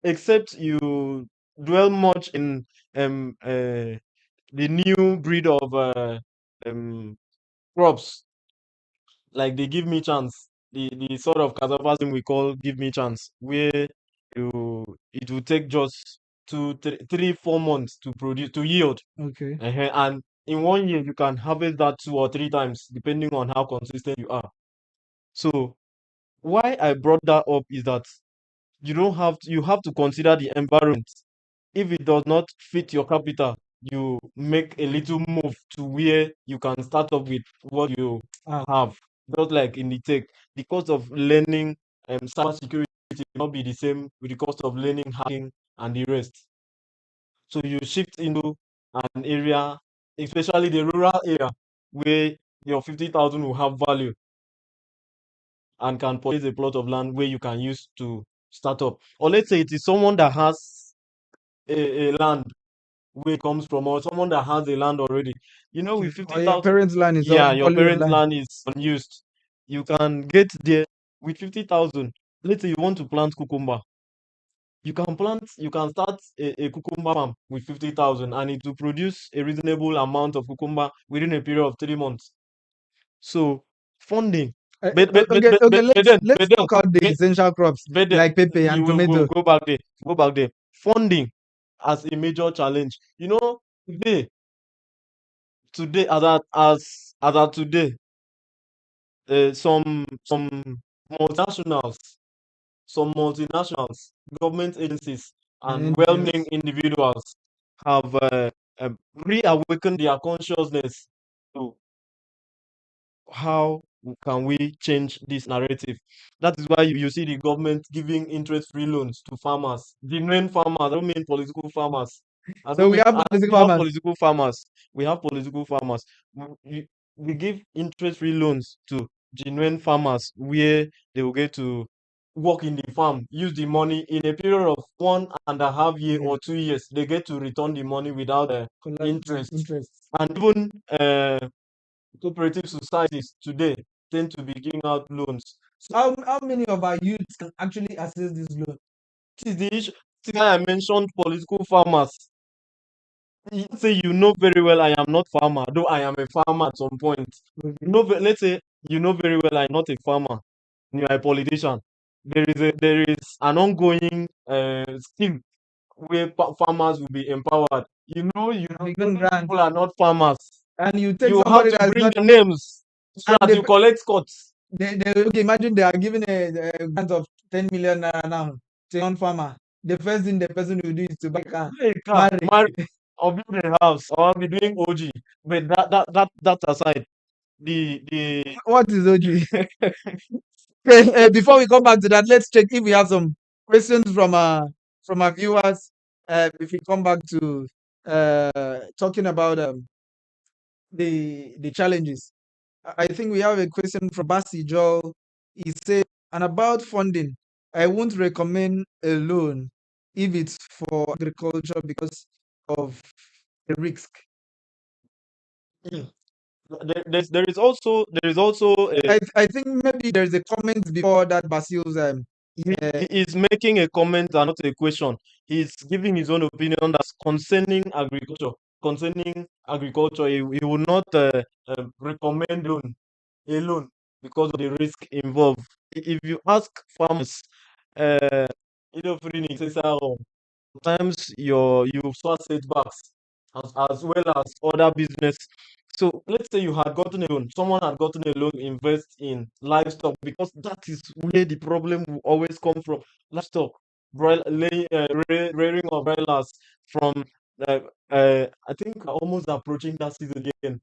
except you dwell much in the new breed of um crops, like they give me chance, the sort of cassava we call give me chance, where you it will take just 4 months to produce to yield. Okay. And in 1 year you can harvest that 2 or 3 times depending on how consistent you are. So why I brought that up is that you have to consider the environment. If it does not fit your capital, you make a little move to where you can start up with what you have. Just like in the tech, the cost of learning cybersecurity will not be the same with the cost of learning hacking and the rest. So you shift into an area, especially the rural area, where your 50,000 will have value and can purchase a plot of land where you can use to start up. Or let's say it is someone that has a land where it comes from, or someone that has a land already. Okay. With Or your 50,000, parents' land is yeah, your all your parents' land. land is unused. You can get there with 50,000. Let's say you want to plant cucumber. You can start a cucumber farm with 50,000 and it will produce a reasonable amount of cucumber within a period of 3 months. So funding, Okay, let's but then, talk out the but, essential crops but then like pepper you and will tomato. go back there. Go back there. Funding as a major challenge. Today, as at today, multinationals, some multinationals, government agencies, And and well-meaning NGOs. individuals have reawakened their consciousness to how can we change this narrative. That is why you see the government giving interest-free loans to farmers, genuine farmers. I don't mean political farmers. So we have We political have farmers. political farmers. We have political farmers. We give interest-free loans to genuine farmers where they will get to work in the farm, use the money in a period of 1.5 year Yeah, or 2 years. They get to return the money without interest. interest. And even cooperative societies today tend to be giving out loans. So How many of our youths can actually access this loan? this is the issue. See why I mentioned political farmers. Say you know very well I am not farmer, though I am a farmer at some point. Okay. Let's say you know very well I'm not a farmer. You are a politician. There is an ongoing scheme where farmers will be empowered. Be Those given grant. people are not farmers. And you take You have somebody to that's bring not, the names so and that you collect cuts. okay, imagine they are given a grant of 10 million naira now to one farmer. The first thing the person will do is to buy a car, Buy a car, marry. marry, or build a house, or be doing OG. But that aside, the What is OG? Okay, before we come back to that, let's check if we have some questions from our viewers. If we come back to talking about the challenges. I think we have a question from Basi Joel. He said, and about funding, I won't recommend a loan if it's for agriculture because of the risk. there is also I think maybe there's a comment before that Basil's uh, he is making a comment and not a question. He's giving his own opinion that's concerning agriculture. Concerning agriculture, he will not recommend a loan because of the risk involved. if you ask farmers, uh, sometimes you saw setbacks as well as other business. So let's say you had gotten a loan, someone had gotten a loan, invest in livestock, because that is where the problem will always come from. Livestock, rearing of broilers from uh, I think we're almost approaching that season again.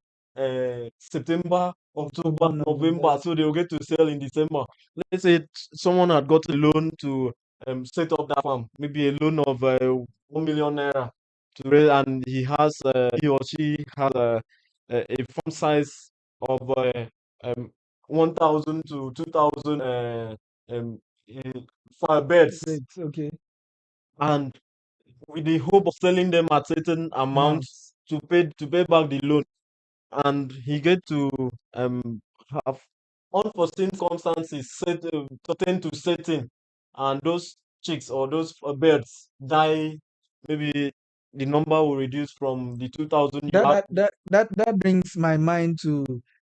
September, October, October, November. November, so they'll get to sell in December. Let's say someone had got a loan to set up that farm, maybe a loan of 1 million naira to raise, and he or she has a farm size of um, 1,000 to 2,000 um, birds, Great. Okay. and with the hope of selling them at certain amounts Amounts. to pay back the loan, and he get to have unforeseen circumstances certain to certain, and those chicks or those birds die. Maybe the number will reduce from the 2,000 you That had. that brings my mind to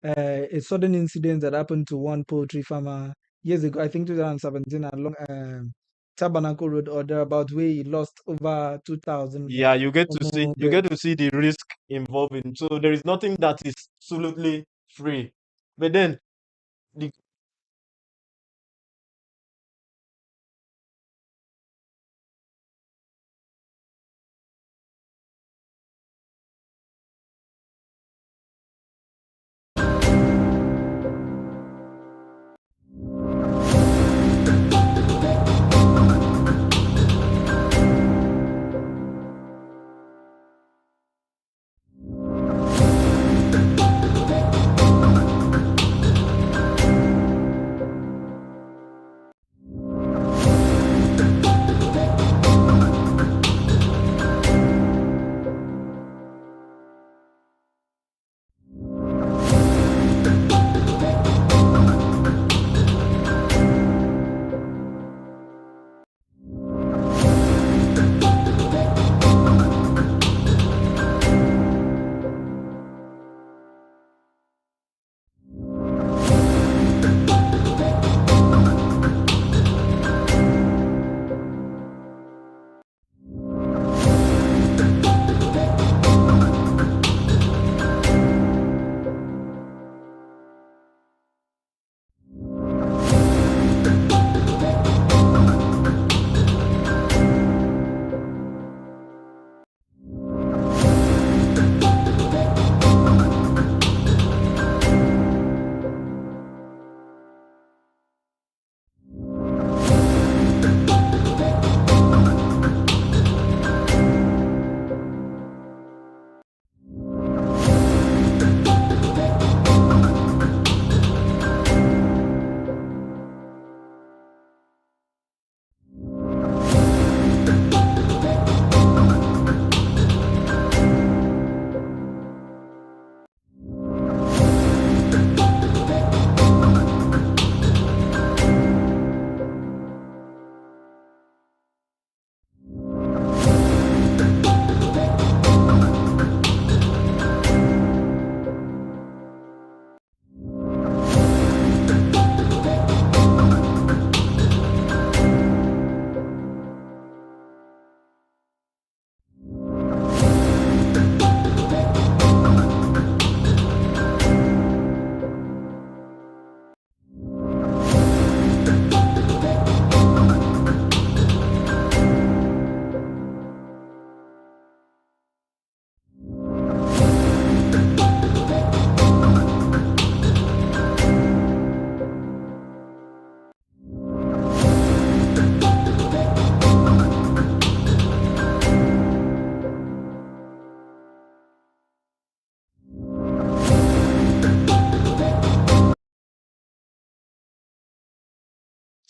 a sudden incident that happened to one poultry farmer years ago. I think 2017 along Tabernacle Road or thereabout, where he lost over 2,000 Yeah, you get or to see more you get to birds. see the risk involving. So there is nothing that is absolutely free. But then the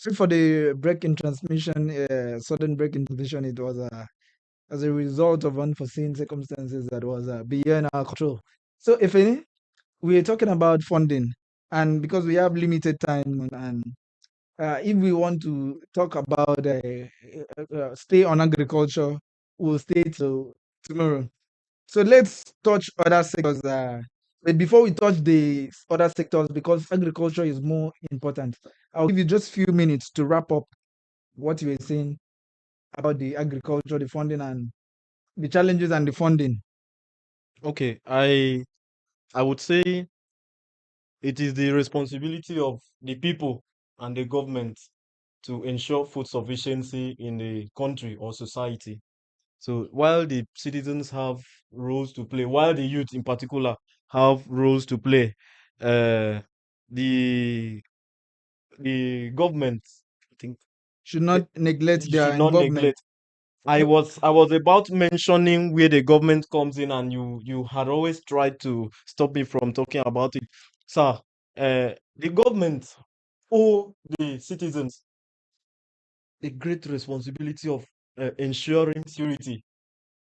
So for the break in transmission, sudden break in transmission, it was as a result of unforeseen circumstances that was beyond our control. So if any, we're talking about funding, and because we have limited time, and if we want to talk about stay on agriculture, we'll stay till tomorrow. So let's touch other sectors. But before we touch the other sectors, because agriculture is more important, I'll give you just few minutes to wrap up what you were saying about the agriculture, the funding, and the challenges and the funding. Okay, I would say it is the responsibility of the people and the government to ensure food sufficiency in the country or society. So while the citizens have roles to play, while the youth in particular have roles to play, uh, the the government, I think, Should they, not neglect they their should not involvement. neglect. I was about mentioning where the government comes in, and you had always tried to stop me from talking about it, sir. The government owe the citizens the great responsibility of ensuring security.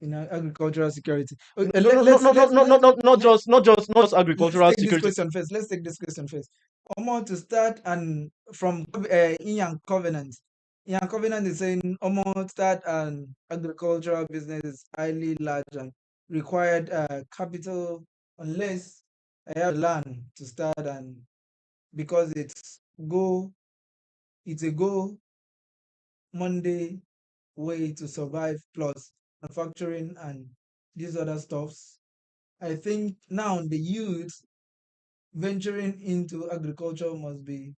In agricultural security. No, Okay, no, no, no, no, no, no, no, not just let's agricultural take this security. question first. Let's take this question first. Omo to start and from Ian Covenant. Ian Covenant is saying Omo start an agricultural business is highly large and required capital unless I have land to start and because go it's a go Monday way to survive plus manufacturing and these other stuffs. I think now the youth venturing into agriculture must be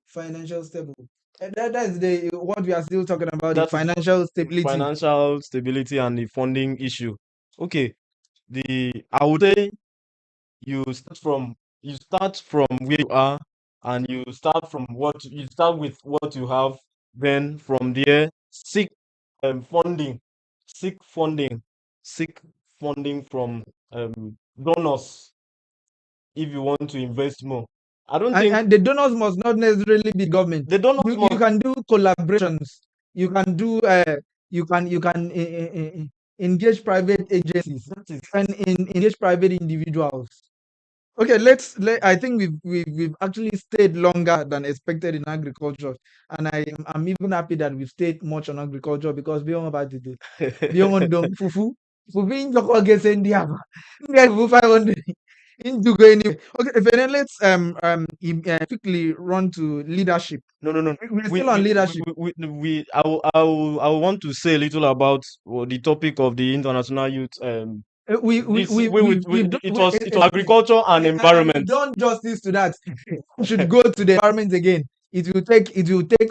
financial stable. And that is the what we are still talking about, the That is what financial stability. financial stability and the funding issue. Okay, the I would say you start from where you are, and you start with what you have. Then from there, funding, seek funding, seek funding from donors if you want to invest more. I don't think And the donors must not necessarily be government. the donors You must. can do collaborations. You can do you can engage private agencies. That is You can engage private individuals. Okay, I think we've actually stayed longer than expected in agriculture, and I'm even happy that we've stayed much on agriculture because beyond about it, beyond the fufu in the gets in the other, 500 into go anyway. Okay, then let's quickly run to leadership. No, no, no. We're still on leadership. I will want to say a little about the topic of the International Youth. This it was agriculture and And we've environment. done justice to that. We should go to the environment again. It will take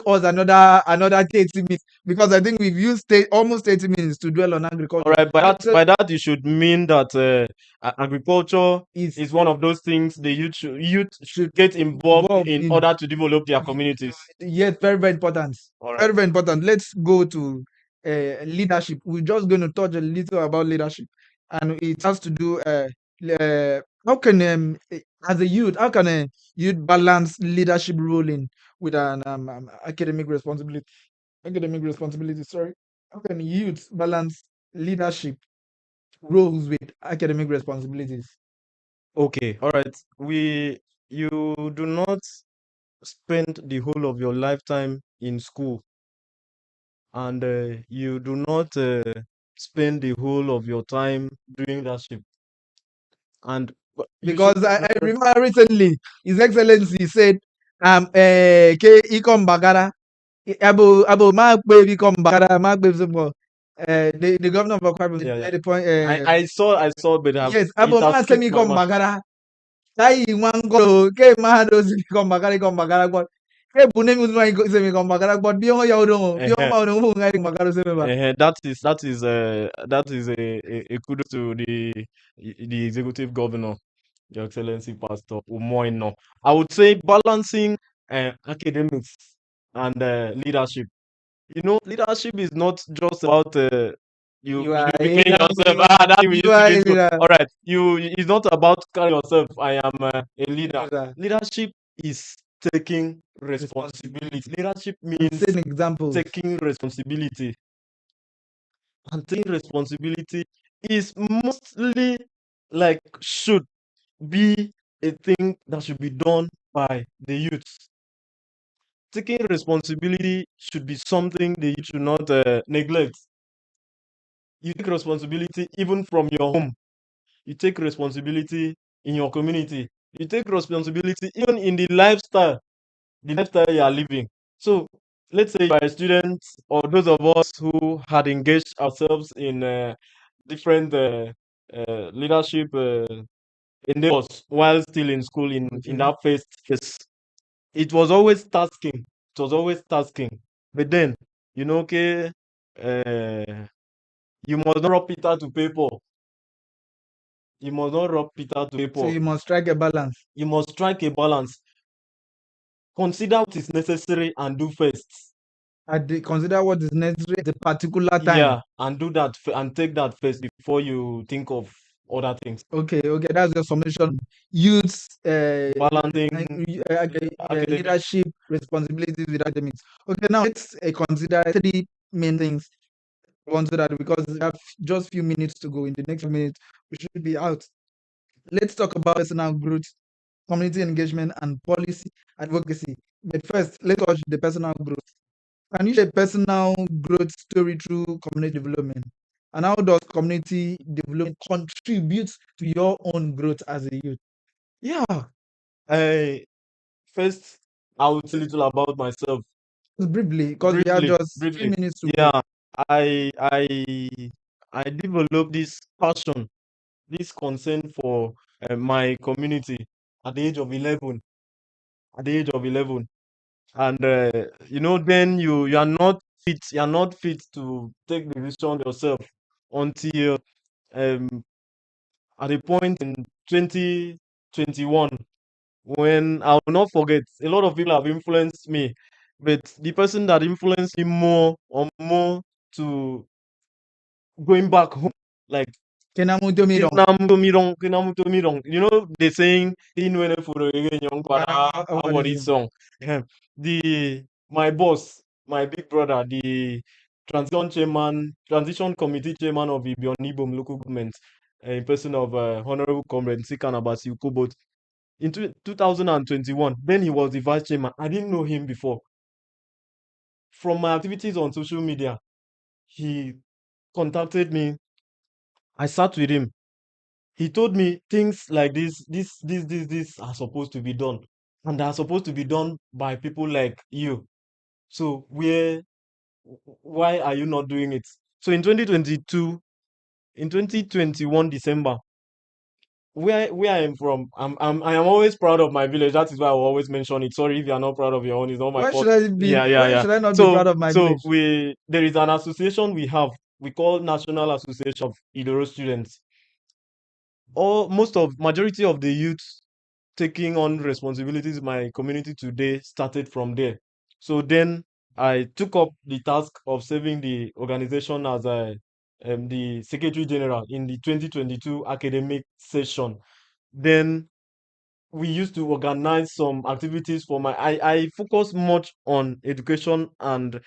us another 30 minutes because I think we've used almost 30 minutes to dwell on All agriculture. right, So by that you should mean that agriculture is is one of those things the youth should get involved involved in in order to develop their communities. yes, very, very important. All right. Very, very important. Let's go to leadership. We're just going to touch a little about leadership, and it has to do how can as a youth, how can a youth balance leadership ruling with an academic responsibility? Academic responsibility. Sorry, how can youth balance leadership roles with academic responsibilities? Okay. All right. You do not spend the whole of your lifetime in school, and you do not spend the whole of your time doing that ship. And you should Because I remember recently His Excellency said, ke ikom bagara, abo ma pe ikom bagara ma pe simple. The governor of Akwa Ibom yeah, yeah. made the point. I saw, but Yes, it abo has ma skipped semi my ikom mind. bagara. Tai wango ke ma do semi ikom bagara but ke bune mi usma semi ikom bagara but biyo ya udongo biyo uh ma udongo ngai bagara semi ba. that is a kudos to the executive governor, Your Excellency Pastor Umoino. I would say balancing academics and leadership. Leadership is not just about You you are a declaring leader. yourself. That we You used to are do in a school. leader. All right, it's not about carrying yourself. I am a leader. Leader. Leadership is taking responsibility. Responsibility Leadership and means setting examples. taking responsibility, and taking responsibility is mostly like should be a thing that should be done by the youth. Taking responsibility should be something that you should not neglect. You take responsibility even from your home. You take responsibility in your community. You take responsibility even in the lifestyle you are living. So let's say you are a student, or those of us who had engaged ourselves in different leadership endeavors while still in school in Okay. that first phase. It was always tasking. It was always tasking. But then, okay, you must not rob Peter to pay Paul. You must not rob Peter to pay So Paul. you must strike a balance. You must strike a balance. Consider what is necessary and do first. Consider what is necessary at the particular time. Yeah, and do that and take that first before you think of other things. Okay, okay, that's your summation. Youth, Balancing academic. leadership, responsibilities with academics. Okay, now let's consider three main things. One so that because we have just few minutes to go. In the next few minutes, we should be out. Let's talk about personal growth, community engagement, and policy advocacy. But first, let's touch the personal growth. Can you share personal growth story through community development? And how does community development contribute to your own growth as a youth? Yeah. I first I will tell a little about myself. Just briefly, because we have Briefly, just few briefly. minutes to go. Yeah. I I I developed this passion, this concern for my community at the age of 11. At the age of 11. And then you are not fit. You are not fit to take the decision yourself until um at a point in 2021, when I will not forget, a lot of people have influenced me, but the person that influenced me more or more to going back home, like Kenamuto Midong. Kinamuto Mirong. The saying, "Inwene furo ege nyong para awori Awarism. song." Ehem. My boss, my big brother, the transition committee chairman of Ibionibom local government, in person of Honorable Comrade Sikan Abasi Ukobot, in 2021, then he was the vice chairman. I didn't know him before. From my activities on social media, he contacted me. I sat with him. He told me things like this are supposed to be done, and they are supposed to be done by people like you. So why are you not doing it? So in 2021 December, where I am from, I am always proud of my village. That is why I will always mention it. Sorry if you are not proud of your own, it's not my fault. Yeah, yeah, Why yeah. should I not be So proud of my so village? there is an association we have. We call National Association of Idoro Students. All most of majority of the youth taking on responsibilities in my community today started from there. So then I took up the task of serving the organization as the Secretary General in the 2022 academic session. Then we used to organize some activities for I focus much on education and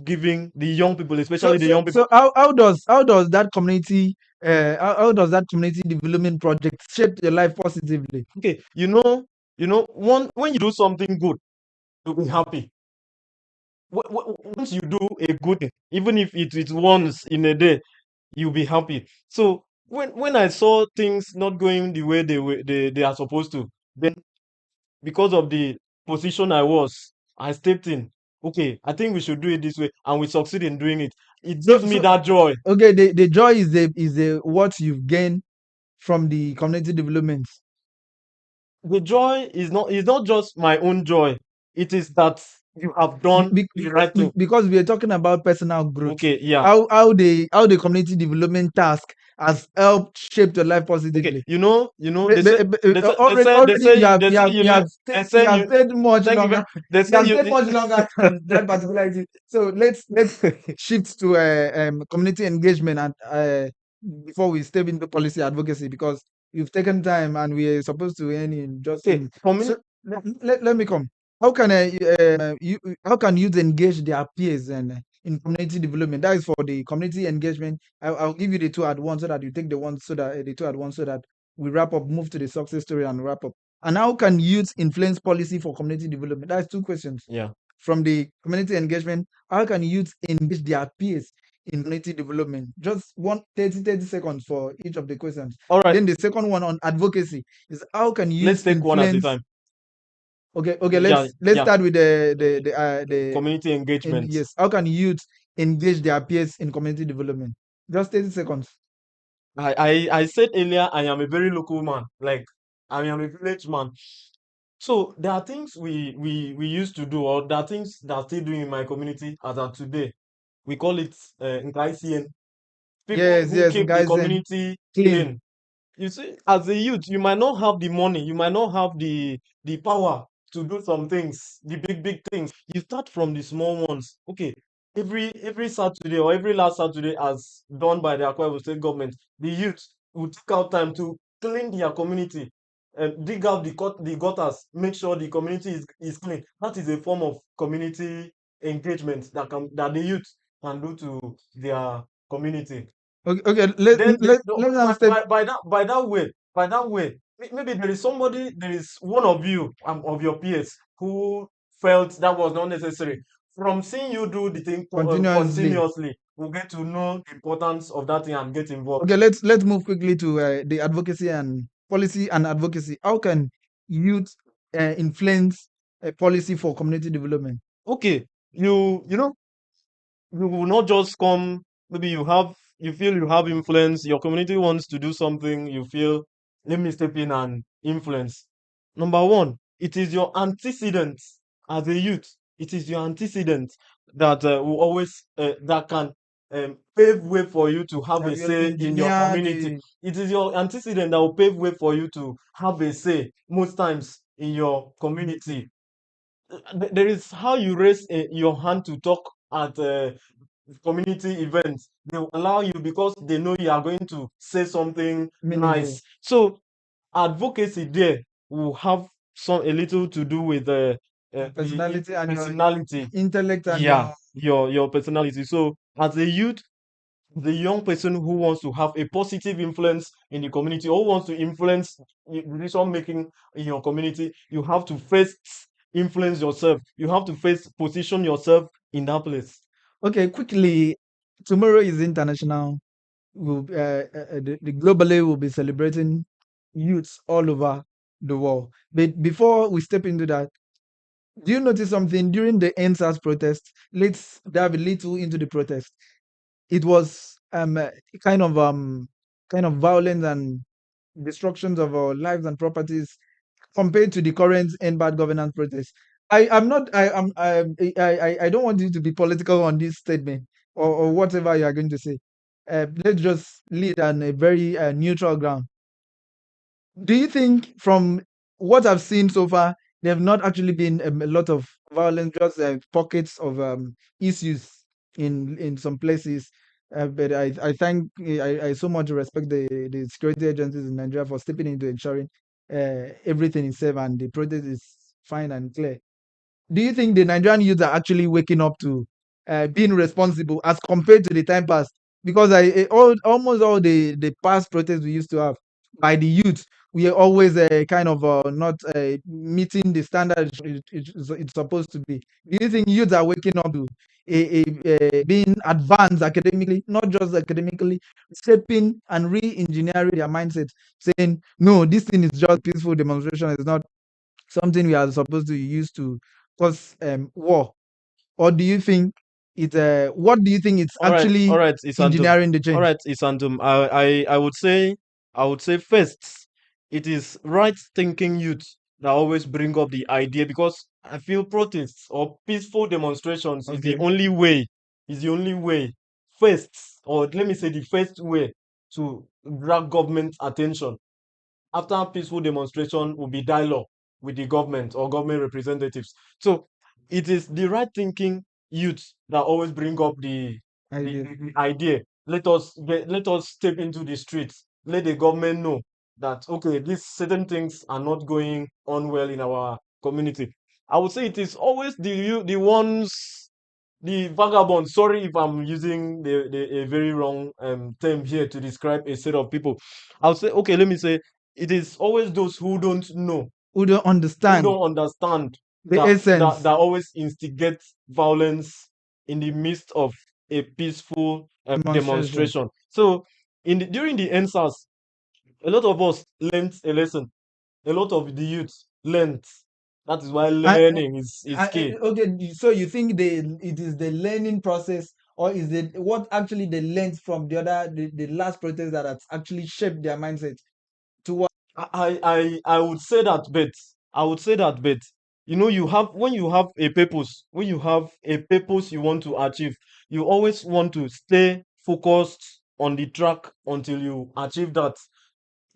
giving the young people, So especially the so young people. so how does that community how does that community development project shape your life positively? Okay, when you do something good, you'll be happy. Once you do a good thing, even if it is once in a day, you'll be happy. So when I saw things not going the way they are supposed to, then because of the position I was, I stepped in. Okay, I think we should do it this way, and we succeed in doing it. It So gives me so that joy. okay, the joy is the what you've gained from the community development. The joy is not just my own joy. It is that you have Be- done be- the right thing. because we are talking about personal growth. Okay, yeah. How the community development task has helped shape your life Okay, positively. they say Already they say you have stayed much thank you longer. they You say have stayed much longer than that particularity. So let's shift to community engagement and before we step into policy advocacy because you've taken time and we are supposed to end in just few okay, minutes. for me, So let me come. How can how can youth engage their peers and in community development? That is for the community engagement. I'll give you the two at once so that you take the one so that the two at once so that we wrap up, move to the success story and wrap up. And how can youth influence policy for community development? That's two questions. yeah. From the community engagement, how can youth engage their peers in community development? Just 30 seconds for each of the questions. All right, Then the second one on advocacy is how can let's youth take one at a influence? time. Okay, Yeah, let's yeah. start with the Community in engagement. yes. How can youth engage their peers in community development? Just 30 seconds. I said earlier I am a very local man. Like I am a village man. So there are things we used to do, or there are things that I still do in my community as of today. We call it NKICN. People Yes, who yes, keep the guys, and community clean. clean. You see, as a youth, you might not have the money, you might not have the power to do some things, the big things. You start from the small ones. Okay, every Saturday or every last Saturday, as done by the Akwa Ibom State government, the youth will take out time to clean their community, dig out the gutters, make sure the community is clean. That is a form of community engagement that the youth can do to their community. Okay, okay. Then no, Let me now step. by that way, maybe there is one of you of your peers who felt that was not necessary. From seeing you do the thing Continuously. continuously, we'll get to know the importance of that thing and get involved. Okay, let's move quickly to the advocacy and policy and advocacy. How can youth influence policy for community development? Okay, you know you will not just come. Maybe you feel you have influence, your community wants to do something, you feel, let me step in and influence. Number one, it is your antecedent as a youth. It is your antecedent that will always that can pave way for you to have That a will say in your engineer community. the It is your antecedent that will pave way for you to have a say most times in your community. There is how you raise your hand to talk at community events. They will allow you because they know you are going to say something meaningful nice. So advocacy there will have some a little to do with the personality and your personality. intellect and Yeah, your your personality. So as a youth, the young person who wants to have a positive influence in the community or wants to influence decision making in your community, you have to first influence yourself. You have to first position yourself in that place. okay. Quickly, tomorrow is international. The globally will be celebrating youths all over the world. But before we step into that, do you notice something during the NSAS protest? Let's dive a little into the protest. It was kind of violence and destructions of our lives and properties compared to the current end bad governance protest. I'm not I don't want you to be political on this statement or whatever you are going to say. Let's just lead on a very neutral ground. Do you think from what I've seen so far, there have not actually been a lot of violence, just pockets of issues in some places? But I thank I so much respect the security agencies in Nigeria for stepping into ensuring everything is safe and the protest is fine and clear. Do you think the Nigerian youth are actually waking up to being responsible as compared to the time past? Because almost all the past protests we used to have by the youth, we are always kind of not meeting the standards it's supposed to be. Do you think youth are waking up to being advanced academically, not just academically, shaping and re-engineering their mindset, saying, no, this thing is just peaceful demonstration, it's not something we are supposed to use to cause war? Or do you think what do you think it's All actually right, Isantum. engineering the All change? right, Isantum. I would say first, it is right thinking youth that always bring up the idea because I feel protests or peaceful demonstrations is the Okay. only way, is the only way first, or let me say the first way to grab government attention. After peaceful demonstration will be dialogue with the government or government representatives. So it is the right thinking youth that always bring up Ideas. the idea. Let us step into the streets. Let the government know that okay, these certain things are not going on well in our community. I would say it is always the ones, the vagabonds. Sorry if I'm using a very wrong term here to describe a set of people. I would say okay, let me say it is always those who don't know, Who don't who understand don't understand the essence? that always instigate violence in the midst of a peaceful Demonstration. demonstration. So during the NSAS, a lot of us learned a lesson. A lot of the youth learned. That is why I, learning is key. okay, so you think it is the learning process, or is it what actually they learned from the last protest that has actually shaped their mindset towards? I would say that, but I would say that, but you know, you have when you have a purpose, when you have a purpose you want to achieve, you always want to stay focused on the track until you achieve that.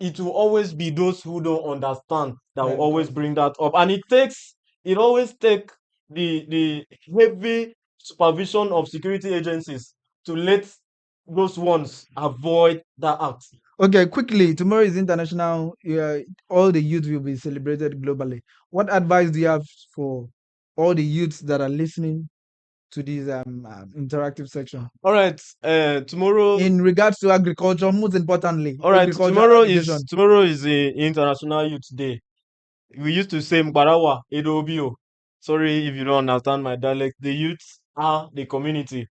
It will always be those who don't understand that will Yeah, of always course. bring that up, and it always take the heavy supervision of security agencies to let those ones avoid that act. Okay, quickly. Tomorrow is international. Yeah, all the youth will be celebrated globally. What advice do you have for all the youths that are listening to this interactive section All right, tomorrow. in regards to agriculture? Most importantly, All right, agriculture education. tomorrow is the International Youth Day. We used to say Mbarawa Edobio. Sorry if you don't understand my dialect. The youths are the community,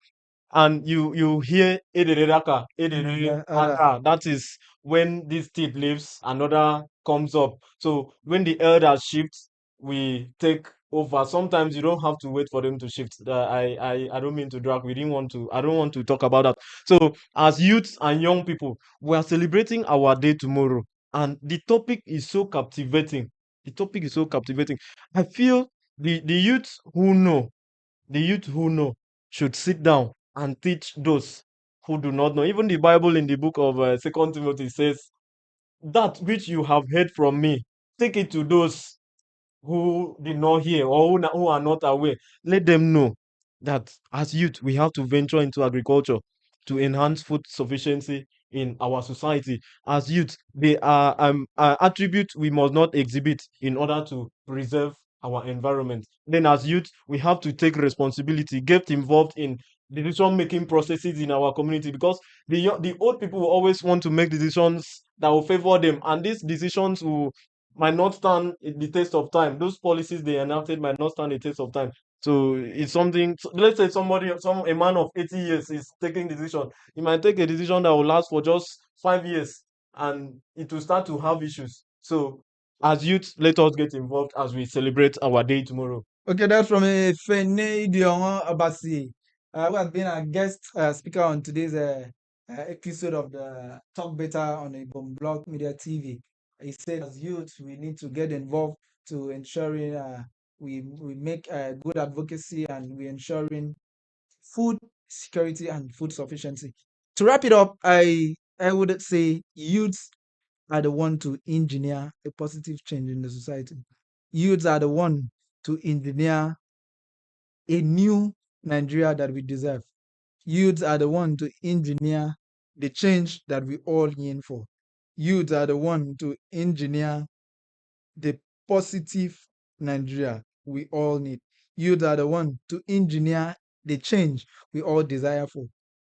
and you hear Edereraka, Ederere, and that is when this seed leaves, another comes up. So when the elders shift, we take over. Sometimes you don't have to wait for them to shift. I don't mean to drag. We didn't want to. I don't want to talk about that. So as youths and young people, we are celebrating our day tomorrow, and the topic is so captivating. The topic is so captivating. I feel the youth who know, the youth who know should sit down and teach those who do not know. Even the Bible in the book of Second Timothy says, "That which you have heard from me, take it to those who did not hear or who are not aware." Let them know that as youth, we have to venture into agriculture to enhance food sufficiency in our society. As youth, they are attributes we must not exhibit in order to preserve our environment. Then, as youth, we have to take responsibility, get involved in decision making processes in our community, because the old people will always want to make decisions that will favor them, and these decisions will might not stand the test of time. Those policies they enacted might not stand the test of time. So it's something. So let's say a man of 80 years is taking decision. He might take a decision that will last for just 5 years, and it will start to have issues. So as youth, let us get involved as we celebrate our day tomorrow. Okay, that's from Fene Idiongo Abasi, who has been a guest speaker on today's episode of the Talk Better on a Blog Media TV. He said, as youth, we need to get involved to ensuring we make good advocacy, and we ensuring food security and food sufficiency. To wrap it up, I would say youths are the one to engineer a positive change in the society. Youths are the one to engineer a new Nigeria that we deserve. Youths are the one to engineer the change that we all yearn for. Youths are the one to engineer the positive Nigeria we all need. Youths are the one to engineer the change we all desire for.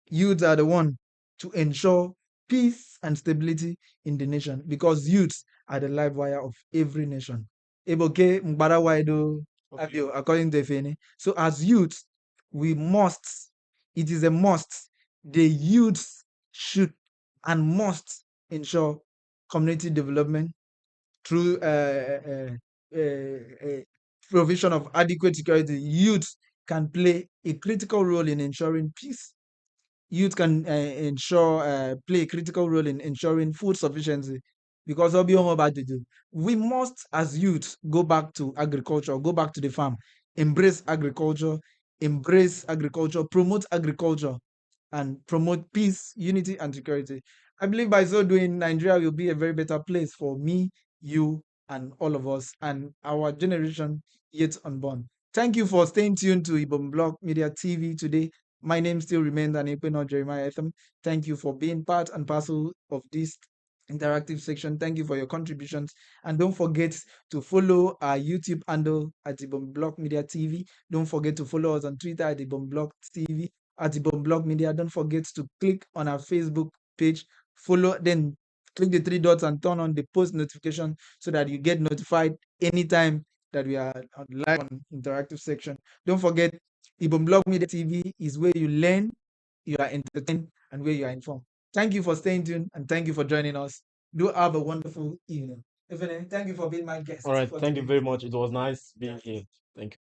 Youths are the one to ensure peace and stability in the nation, because youths are the live wire of every nation. Eboke Mbara Waido Okay. Abio, according to Fene. So as youths, we must, it is a must, the youths should and must ensure community development through provision of adequate security. Youth can play a critical role in ensuring peace. Youth can play a critical role in ensuring food sufficiency, because we must, as youth, go back to agriculture, go back to the farm, embrace agriculture, promote agriculture, and promote peace, unity, and security. I believe by so doing, Nigeria will be a very better place for me, you, and all of us, and our generation yet unborn. Thank you for staying tuned to Ibom Block Media TV today. My name still remains Anipeno Jeremiah Etham. Thank you for being part and parcel of this interactive section. Thank you for your contributions. And don't forget to follow our YouTube handle at Ibom Block Media TV. Don't forget to follow us on Twitter at Ibom Block TV, at Ibom Block Media. Don't forget to click on our Facebook page, follow, then click the three dots and turn on the post notification so that you get notified anytime that we are live on interactive section. Don't forget, Ibom Blog Media TV is where you learn, you are entertained and where you are informed. Thank you for staying tuned and thank you for joining us. Do have a wonderful evening. Ifene, thank you for being my All guest right. for Thank you today. very much. It was nice being here. Thank you.